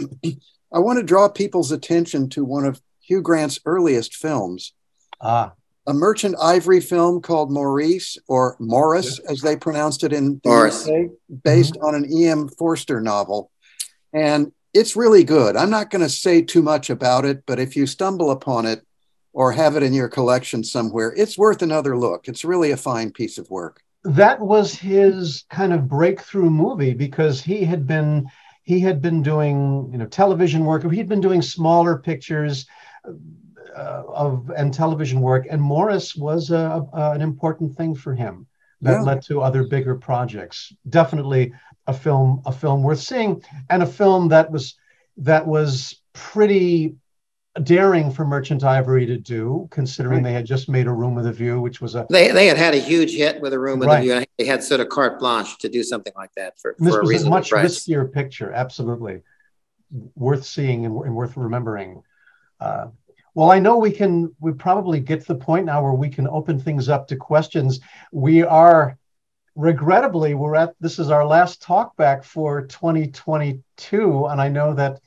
I want to draw people's attention to one of Hugh Grant's earliest films, a Merchant Ivory film called Maurice, or Morris, as they pronounced it in the UK, based on an E.M. Forster novel. And it's really good. I'm not going to say too much about it, but if you stumble upon it or have it in your collection somewhere, it's worth another look. It's really a fine piece of work. That was his kind of breakthrough movie, because he had been doing, television work. He'd been doing smaller pictures and television work, and Morris was an important thing for him that led to other bigger projects. Definitely a film worth seeing, and a film that was pretty daring for Merchant Ivory to do, considering they had just made A Room with a View, which was they had a huge hit with A Room with a View, and they had sort of carte blanche to do something like that for a reasonable price. This was a much riskier picture, absolutely worth seeing and worth remembering. Well, I know we probably get to the point now where we can open things up to questions. We are, regrettably, this is our last talk back for 2022. And I know that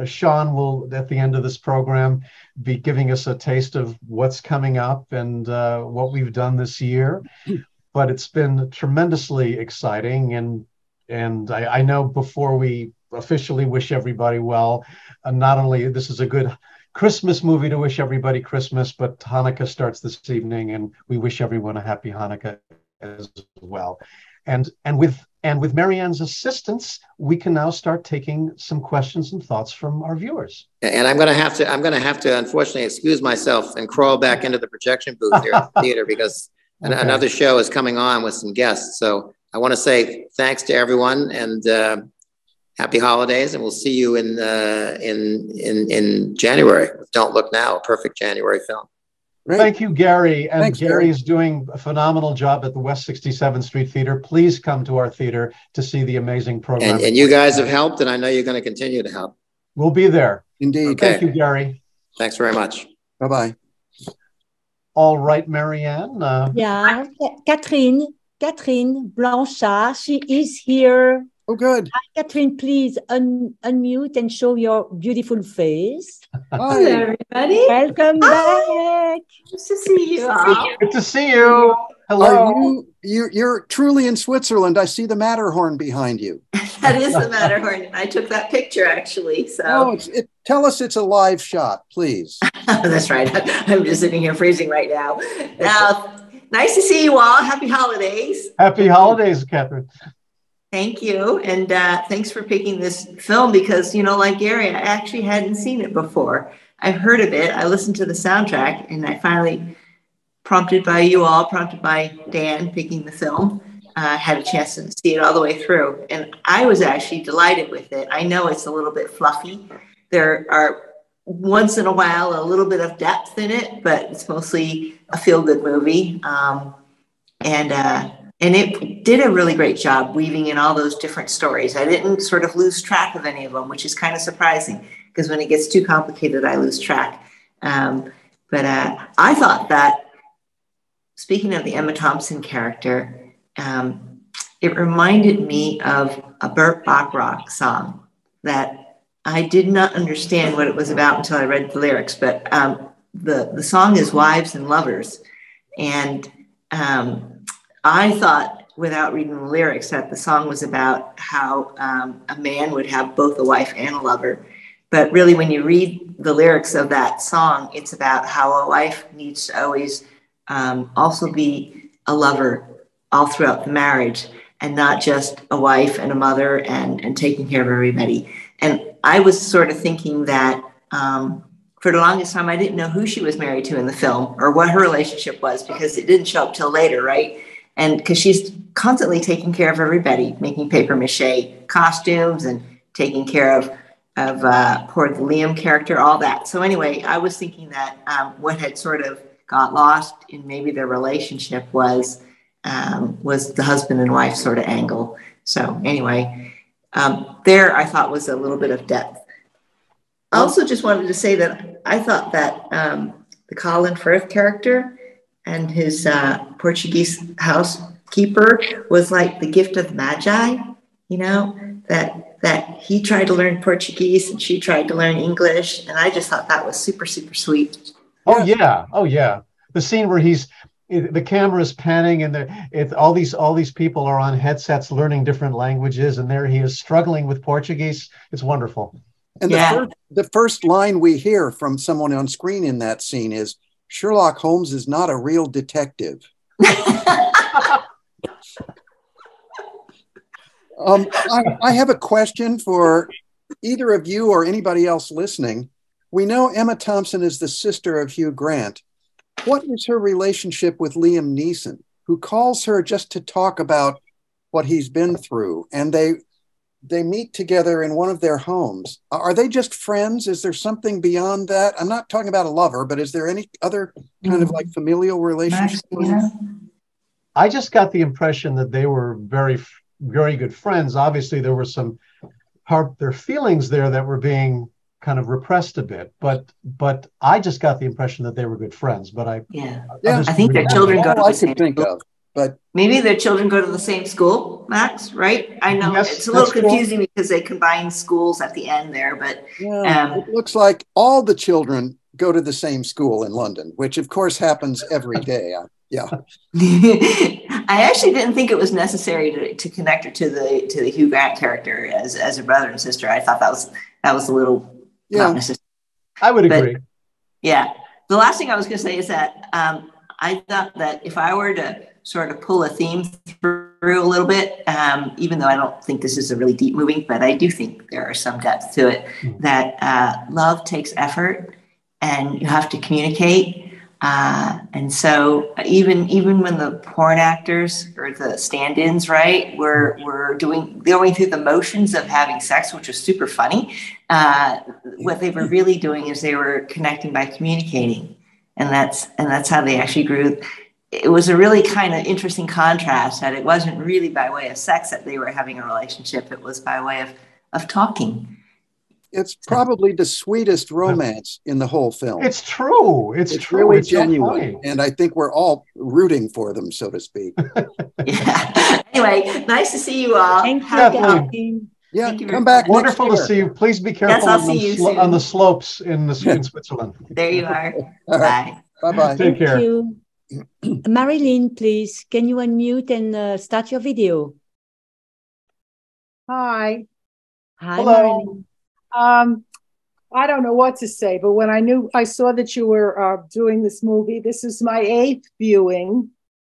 Sean will, at the end of this program, be giving us a taste of what's coming up and what we've done this year. But it's been tremendously exciting. And I know before we officially wish everybody well, not only this is a good Christmas movie to wish everybody Christmas, but Hanukkah starts this evening, and we wish everyone a happy Hanukkah as well. And with Marianne's assistance, we can now start taking some questions and thoughts from our viewers. And I'm gonna have to unfortunately excuse myself and crawl back into the projection booth here at the theater because another show is coming on with some guests. So I want to say thanks to everyone and happy holidays, and we'll see you in January. Don't Look Now, a perfect January film. Great. Thank you, Gary. And thanks, Gary is doing a phenomenal job at the West 67th Street Theater. Please come to our theater to see the amazing program. And you guys have helped, and I know you're going to continue to help. We'll be there. Indeed. Okay. Thank you, Gary. Thanks very much. Bye-bye. All right, Marianne. Yeah, Catherine Blanchard, she is here. Oh, good. Hi, Catherine, please unmute and show your beautiful face. Hi. Hello, everybody. Welcome back. Nice to see you all. Good to see you. Hello. You're truly in Switzerland. I see the Matterhorn behind you. That is the Matterhorn. I took that picture, actually. So tell us it's a live shot, please. That's right. I'm just sitting here freezing right now. Nice to see you all. Happy holidays. Happy holidays, Catherine. Thank you. And thanks for picking this film because, like Gary, I actually hadn't seen it before. I've heard of it. I listened to the soundtrack and I finally, prompted by you all, prompted by Dan picking the film, had a chance to see it all the way through. And I was actually delighted with it. I know it's a little bit fluffy. There are once in a while a little bit of depth in it, but it's mostly a feel-good movie. And it did a really great job weaving in all those different stories. I didn't sort of lose track of any of them, which is kind of surprising because when it gets too complicated, I lose track. But I thought that, speaking of the Emma Thompson character, it reminded me of a Burt Bacharach song that I did not understand what it was about until I read the lyrics. But the song is Wives and Lovers. And I thought, without reading the lyrics, that the song was about how a man would have both a wife and a lover. But really, when you read the lyrics of that song, it's about how a wife needs to always also be a lover all throughout the marriage and not just a wife and a mother and taking care of everybody. And I was sort of thinking that for the longest time, I didn't know who she was married to in the film or what her relationship was because it didn't show up till later, right? And because she's constantly taking care of everybody, making paper mache costumes and taking care of poor Liam character, all that. So anyway, I was thinking that what had sort of got lost in maybe their relationship was the husband and wife sort of angle. So anyway, there I thought was a little bit of depth. I also just wanted to say that I thought that the Colin Firth character and his Portuguese housekeeper was like the gift of the Magi, that he tried to learn Portuguese and she tried to learn English. And I just thought that was super, super sweet. Oh, yeah. Oh, yeah. The scene where the camera is panning and all these people are on headsets learning different languages. And there he is struggling with Portuguese. It's wonderful. And the first line we hear from someone on screen in that scene is, Sherlock Holmes is not a real detective. I have a question for either of you or anybody else listening. We know Emma Thompson is the sister of Hugh Grant. What is her relationship with Liam Neeson, who calls her just to talk about what he's been through? And they meet together in one of their homes. Are they just friends? Is there something beyond that? I'm not talking about a lover, but is there any other kind of like familial relationship? I just got the impression that they were very, very good friends. Obviously, there were their feelings there that were being kind of repressed a bit. But I just got the impression that they were good friends. But I think their children go to all I the same could think school. of. But maybe their children go to the same school, Max, right? I know it's a little confusing because they combine schools at the end there, but it looks like all the children go to the same school in London, which of course happens every day. Yeah. I actually didn't think it was necessary to connect her to the Hugh Grant character as a brother and sister. I thought that was a little not necessary. I would agree. Yeah. The last thing I was going to say is that I thought that if I were to sort of pull a theme through a little bit, even though I don't think this is a really deep movie, but I do think there are some depth to it, that love takes effort and you have to communicate. And so even when the porn actors or the stand-ins, right, were going through the motions of having sex, which was super funny, what they were really doing is they were connecting by communicating. And that's how they actually grew. It was a really kind of interesting contrast that it wasn't really by way of sex that they were having a relationship. It was by way of talking. It's probably the sweetest romance in the whole film. It's true. It's true. Really it's genuine. And I think we're all rooting for them, so to speak. Yeah. Anyway, nice to see you all. Thank you. Yeah, come back. Wonderful to see you. Please be careful on the slopes in Switzerland. There you are. All right. Bye-bye. Take care. Thank you. Marilyn, please, can you unmute and start your video? Hi. Hi, Hello. Marilyn. I don't know what to say, but when I saw that you were doing this movie, this is my 8th viewing.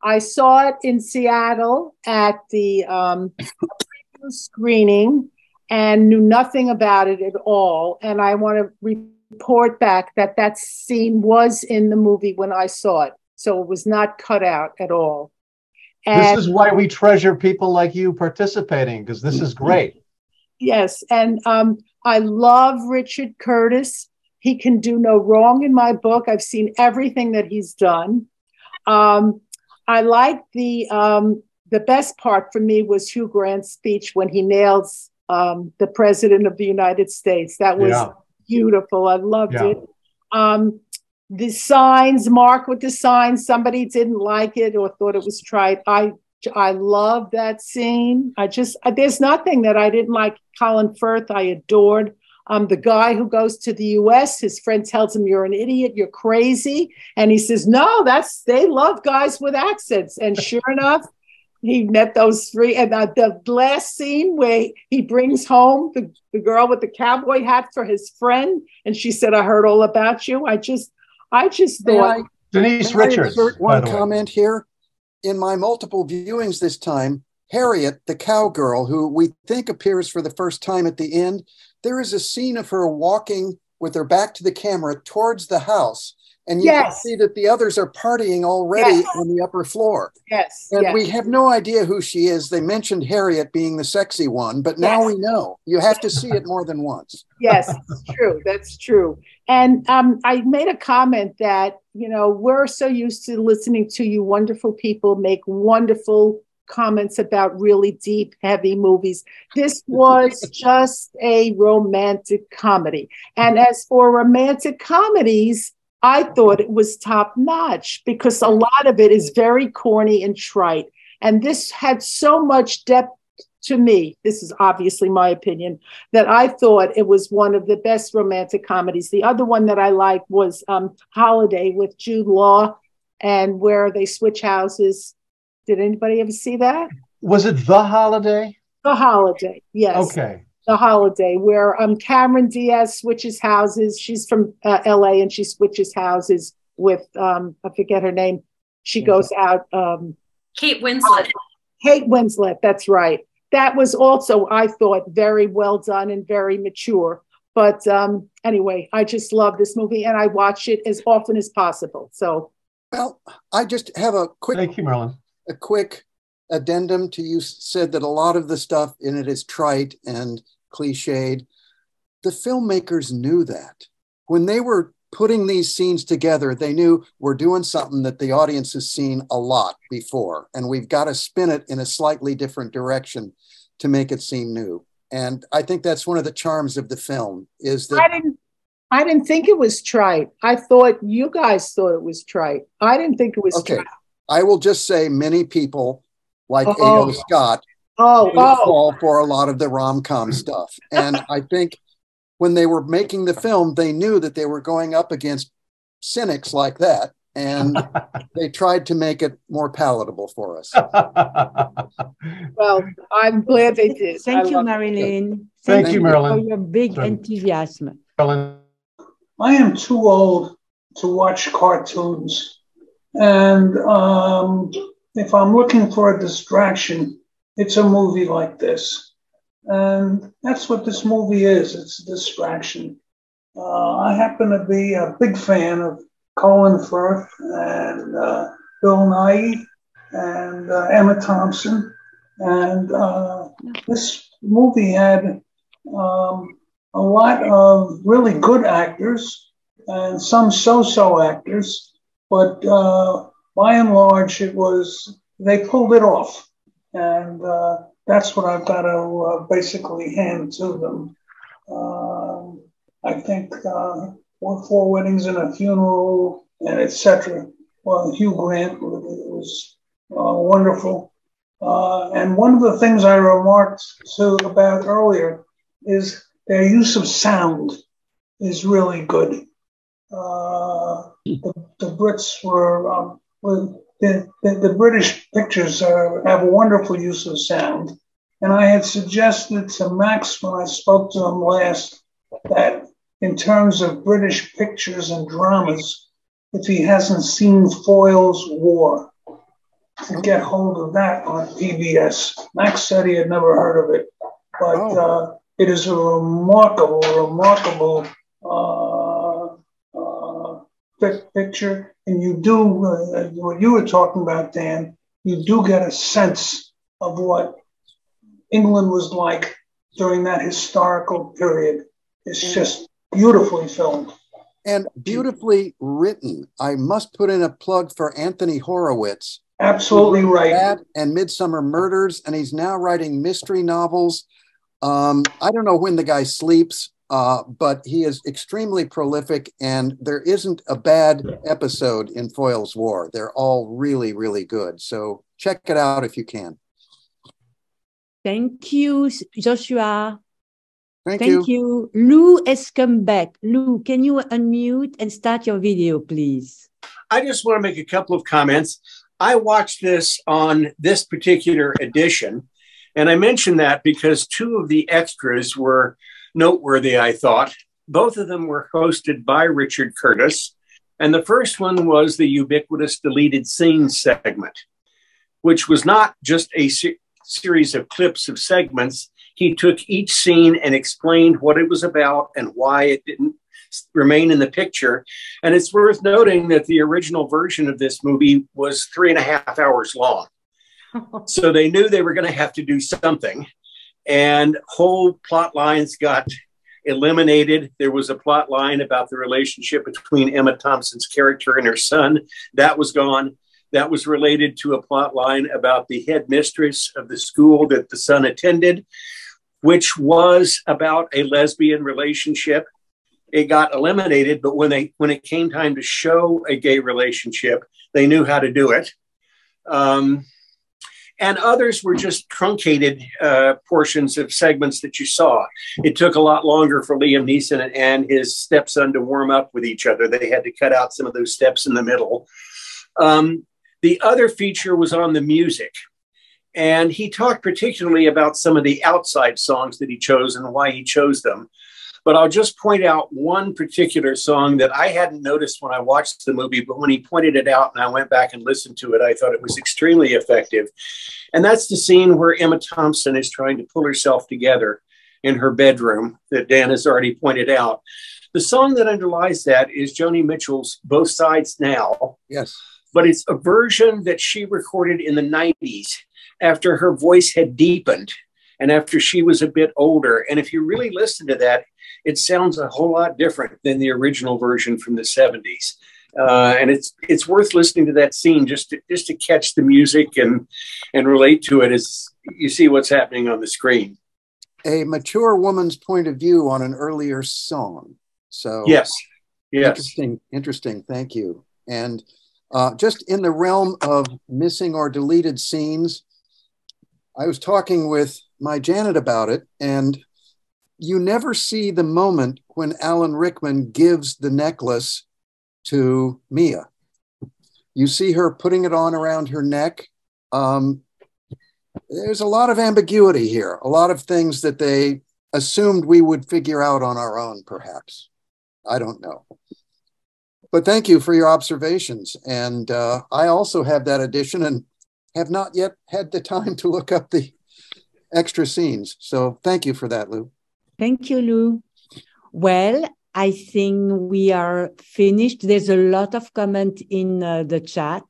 I saw it in Seattle at the screening and knew nothing about it at all. And I want to report back that scene was in the movie when I saw it. So it was not cut out at all. And this is why we treasure people like you participating, because this is great. Yes. And I love Richard Curtis. He can do no wrong in my book. I've seen everything that he's done. I like the best part for me was Hugh Grant's speech when he nails the president of the United States. That was beautiful. I loved it. The signs, Mark with the signs, somebody didn't like it or thought it was trite. I love that scene. There's nothing that I didn't like. Colin Firth, I adored. The guy who goes to the US, his friend tells him, you're an idiot, you're crazy. And he says, no, they love guys with accents. And sure enough, he met those three. And the last scene where he brings home the girl with the cowboy hat for his friend. And she said, I heard all about you. I just thought. Denise Richards. Insert one comment here. In my multiple viewings this time, Harriet, the cowgirl, who we think appears for the first time at the end, there is a scene of her walking with her back to the camera towards the house. And you can see that the others are partying already on the upper floor. Yes. And we have no idea who she is. They mentioned Harriet being the sexy one, but now we know. You have to see it more than once. Yes, it's true. That's true. And I made a comment that, we're so used to listening to you wonderful people make wonderful comments about really deep, heavy movies. This was just a romantic comedy. And as for romantic comedies, I thought it was top notch because a lot of it is very corny and trite. And this had so much depth to me. This is obviously my opinion, that I thought it was one of the best romantic comedies. The other one that I liked was Holiday with Jude Law, and where they switch houses. Did anybody ever see that? Was it The Holiday? The Holiday, yes. Okay. The Holiday, where Cameron Diaz switches houses. She's from LA and she switches houses with, I forget her name. She goes out. Kate Winslet. Kate Winslet, that's right. That was also, I thought, very well done and very mature. But anyway, I just love this movie and I watch it as often as possible. So, well, I just have a quick. Thank you, Marlon. A quick addendum to you said that a lot of the stuff in it is trite and cliched. The filmmakers knew that. When they were putting these scenes together, they knew we're doing something that the audience has seen a lot before, and we've got to spin it in a slightly different direction to make it seem new. And I think that's one of the charms of the film is that I didn't think it was trite. I thought you guys thought it was trite. I didn't think it was trite. I will just say many people like A.O. Scott fall for a lot of the rom-com stuff. And I think when they were making the film, they knew that they were going up against cynics like that. And they tried to make it more palatable for us. Well, I'm glad they did. Thank you, Marilyn. Thank you, Marilyn. For your big enthusiasm. Marilyn. I am too old to watch cartoons. And if I'm looking for a distraction, it's a movie like this. And that's what this movie is. It's a distraction. I happen to be a big fan of Colin Firth and Bill Nighy and Emma Thompson. And this movie had a lot of really good actors and some so-so actors, but by and large, they pulled it off. And that's what I've got to basically hand to them. I think Four Weddings and a Funeral, and etc. Well, Hugh Grant was wonderful. And one of the things I remarked about earlier is their use of sound is really good. The Brits the British pictures have a wonderful use of sound. And I had suggested to Max when I spoke to him last that in terms of British pictures and dramas, if he hasn't seen Foyle's War, to get hold of that on PBS. Max said he had never heard of it, but it is a remarkable picture. And you do, what you were talking about, Dan, you do get a sense of what England was like during that historical period. It's just beautifully filmed. And beautifully written. I must put in a plug for Anthony Horowitz. Absolutely right. That and Midsummer Murders, and he's now writing mystery novels. I don't know when the guy sleeps, but he is extremely prolific, and there isn't a bad episode in Foyle's War. They're all really, really good. So check it out if you can. Thank you, Joshua. Thank you. Lou has come back. Lou, can you unmute and start your video, please? I just want to make a couple of comments. I watched this on this particular edition, and I mentioned that because two of the extras were noteworthy, I thought. Both of them were hosted by Richard Curtis, and the first one was the ubiquitous deleted scenes segment, which was not just a series of clips of segments. He took each scene and explained what it was about and why it didn't remain in the picture. And it's worth noting that the original version of this movie was 3.5 hours long. So they knew they were going to have to do something. And whole plot lines got eliminated. There was a plot line about the relationship between Emma Thompson's character and her son. That was gone. That was related to a plot line about the headmistress of the school that the son attended, which was about a lesbian relationship. It got eliminated, but when it came time to show a gay relationship, they knew how to do it. And others were just truncated portions of segments that you saw. It took a lot longer for Liam Neeson and his stepson to warm up with each other. They had to cut out some of those steps in the middle. The other feature was on the music. And he talked particularly about some of the outside songs that he chose and why he chose them. But I'll just point out one particular song that I hadn't noticed when I watched the movie, but when he pointed it out and I went back and listened to it, I thought it was extremely effective. And that's the scene where Emma Thompson is trying to pull herself together in her bedroom that Dan has already pointed out. The song that underlies that is Joni Mitchell's Both Sides Now. Yes. But it's a version that she recorded in the 90s after her voice had deepened and after she was a bit older. And if you really listen to that, it sounds a whole lot different than the original version from the 70s. And it's worth listening to that scene just to catch the music and relate to it as you see what's happening on the screen. a mature woman's point of view on an earlier song. So yes. Interesting. Thank you. And just in the realm of missing or deleted scenes, I was talking with my Janet about it, and you never see the moment when Alan Rickman gives the necklace to Mia. You see her putting it on around her neck. There's a lot of ambiguity here, a lot of things that they assumed we would figure out on our own, perhaps. I don't know. But thank you for your observations. And I also have that edition and have not yet had the time to look up the extra scenes. So thank you for that, Lou. Thank you, Lou. Well, I think we are finished. There's a lot of comment in the chat.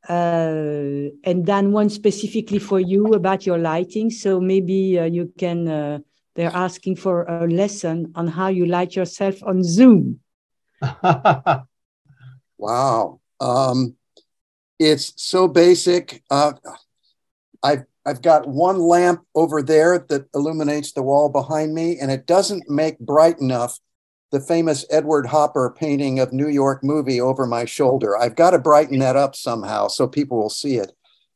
And then one specifically for you about your lighting. So maybe you can, they're asking for a lesson on how you light yourself on Zoom. Wow. It's so basic. I've got one lamp over there that illuminates the wall behind me, and it doesn't make bright enough the famous Edward Hopper painting of New York movie over my shoulder. I've got to brighten that up somehow so people will see it.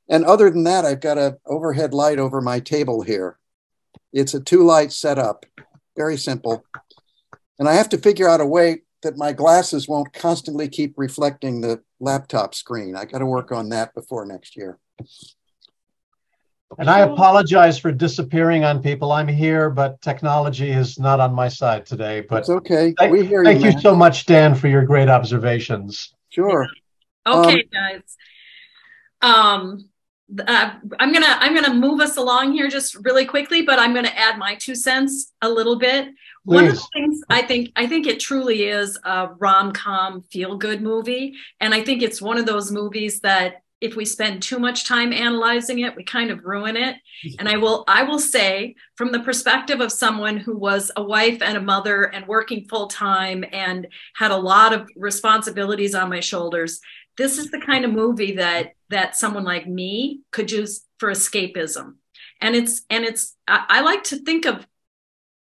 And other than that, I've got an overhead light over my table here. It's a 2-light setup, very simple. And I have to figure out a way that my glasses won't constantly keep reflecting the laptop screen. I got to work on that before next year. And I apologize for disappearing on people. I'm here, but technology is not on my side today. But it's okay. We hear you. Thank you so much, Dan, for your great observations. Sure. Okay, guys. I'm gonna move us along here just really quickly, but I'm gonna add my 2 cents a little bit. Please. One of the things I think it truly is a rom-com feel-good movie, and I think it's one of those movies that if we spend too much time analyzing it, we kind of ruin it. And I will say, from the perspective of someone who was a wife and a mother and working full time and had a lot of responsibilities on my shoulders, this is the kind of movie that someone like me could use for escapism. And I like to think of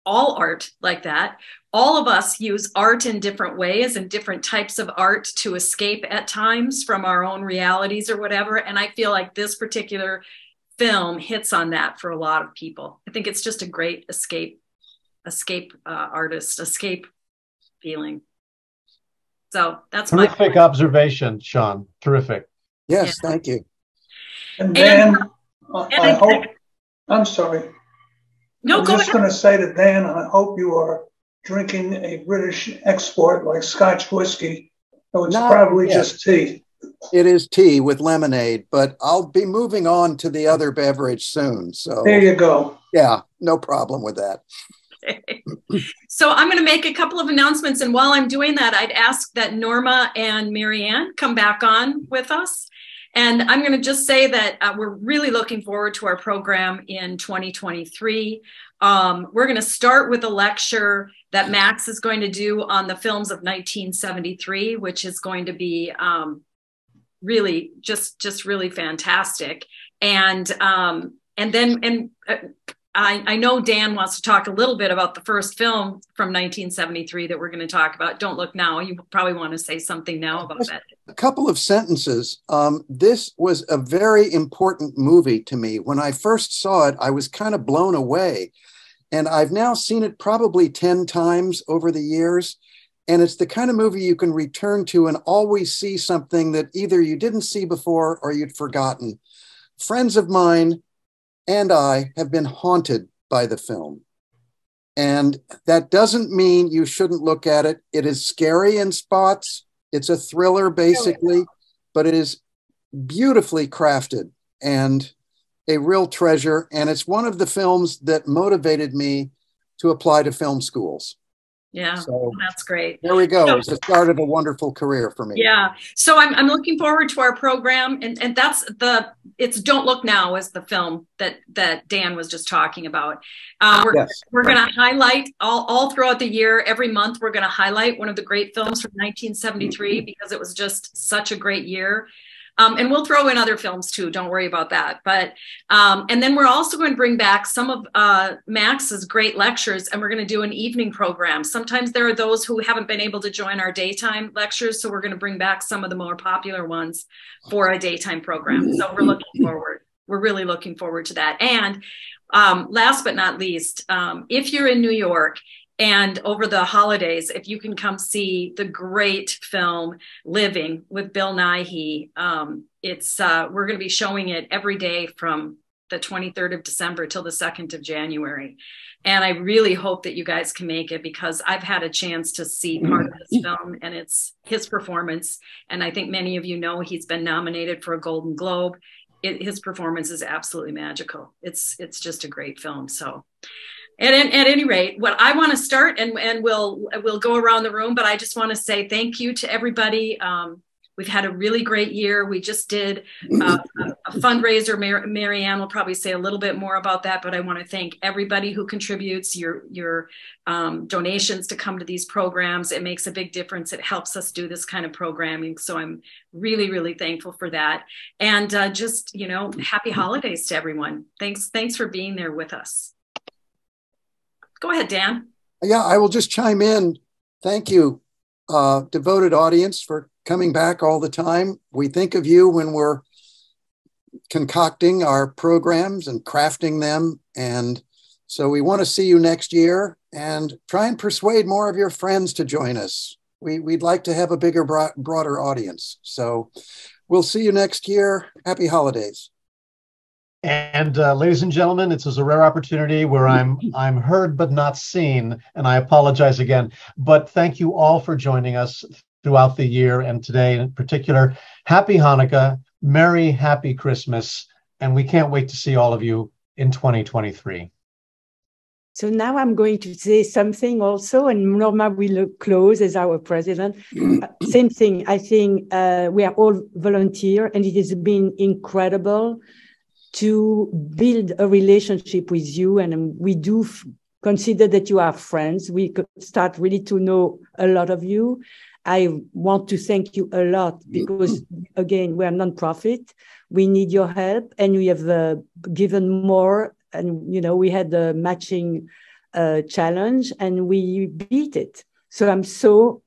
all art like that. All of us use art in different ways and different types of art to escape at times from our own realities or whatever. And I feel like this particular film hits on that for a lot of people. I think it's just a great escape artist, escape feeling. So that's terrific observation, Sean. Terrific. Yes, yeah. Thank you. And Dan, I hope, I'm sorry. No, I'm just going to say to Dan, I hope you are drinking a British export like Scotch whiskey. So it's probably just tea. It is tea with lemonade, but I'll be moving on to the other beverage soon. So there you go. Yeah, no problem with that. So I'm going to make a couple of announcements. And while I'm doing that, I'd ask that Norma and Marianne come back on with us. And I'm going to just say that we're really looking forward to our program in 2023. We're going to start with a lecture that Max is going to do on the films of 1973, which is going to be really just really fantastic. And then I know Dan wants to talk a little bit about the first film from 1973 that we're going to talk about. Don't Look Now. You probably want to say something now about that. A couple of sentences. This was a very important movie to me. When I first saw it, I was kind of blown away. And I've now seen it probably 10 times over the years. And it's the kind of movie you can return to and always see something that either you didn't see before or you'd forgotten. Friends of mine and I have been haunted by the film. And that doesn't mean you shouldn't look at it. It is scary in spots. It's a thriller, basically, but it is beautifully crafted and a real treasure. And it's one of the films that motivated me to apply to film schools. Yeah, so that's great. There we go. It's the start of a wonderful career for me. Yeah. So I'm looking forward to our program. And it's Don't Look Now is the film that Dan was just talking about. We're going to highlight all throughout the year, every month, we're going to highlight one of the great films from 1973 because it was just such a great year. And we'll throw in other films too. Don't worry about that. But and then we're also going to bring back some of Max's great lectures, and we're going to do an evening program. Sometimes there are those who haven't been able to join our daytime lectures, so we're going to bring back some of the more popular ones for a daytime program. So we're looking forward. We're really looking forward to that. And last but not least, if you're in New York and over the holidays, if you can come see the great film Living with Bill Nighy, we're going to be showing it every day from the 23rd of December till the 2nd of January. And I really hope that you guys can make it, because I've had a chance to see part of this film, and it's his performance. And I think many of you know he's been nominated for a Golden Globe. His performance is absolutely magical. It's just a great film. So at any rate, what I want to start, and we'll go around the room, but I just want to say thank you to everybody. We've had a really great year. We just did a fundraiser. Marianne will probably say a little bit more about that, but I want to thank everybody who contributes your donations to come to these programs. It makes a big difference. It helps us do this kind of programming. So I'm really, really thankful for that. And just, happy holidays to everyone. Thanks for being there with us. Go ahead, Dan. Yeah, I will just chime in. Thank you, devoted audience, for coming back all the time. We think of you when we're concocting our programs and crafting them. And so we want to see you next year, and try and persuade more of your friends to join us. We'd like to have a bigger, broader audience. So we'll see you next year. Happy holidays. And ladies and gentlemen, this is a rare opportunity where I'm heard but not seen, and I apologize again. But thank you all for joining us throughout the year, and today in particular. Happy Hanukkah, Merry Happy Christmas, and we can't wait to see all of you in 2023. So now I'm going to say something also, and Norma will close as our president. Same thing. I think we are all volunteer, and it has been incredible to build a relationship with you. And we do consider that you are friends. We could start really to know a lot of you. I want to thank you a lot, because, again, we are nonprofit. We need your help, and we have given more. And, we had the matching challenge, and we beat it. So I'm so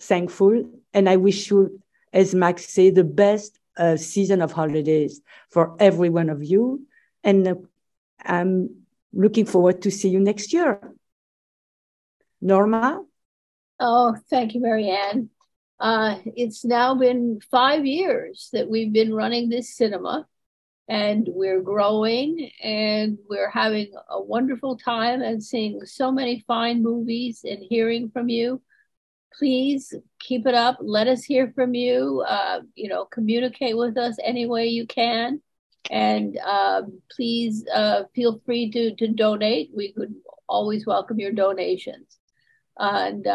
thankful. And I wish you, as Max said, the best season of holidays for every one of you. And I'm looking forward to see you next year. Norma? Oh, thank you, Marianne. It's now been 5 years that we've been running this cinema, and we're growing, and we're having a wonderful time and seeing so many fine movies and hearing from you. Please keep it up. Let us hear from you. Communicate with us any way you can. And please feel free to donate. We could always welcome your donations. And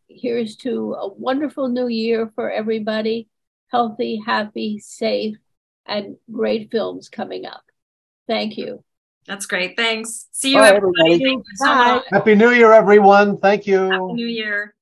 here's to a wonderful new year for everybody. Healthy, happy, safe, and great films coming up. Thank you. That's great. Thanks. See you, Bye, everybody. everybody. Thank you so much. Happy New Year, everyone. Thank you. Happy New Year.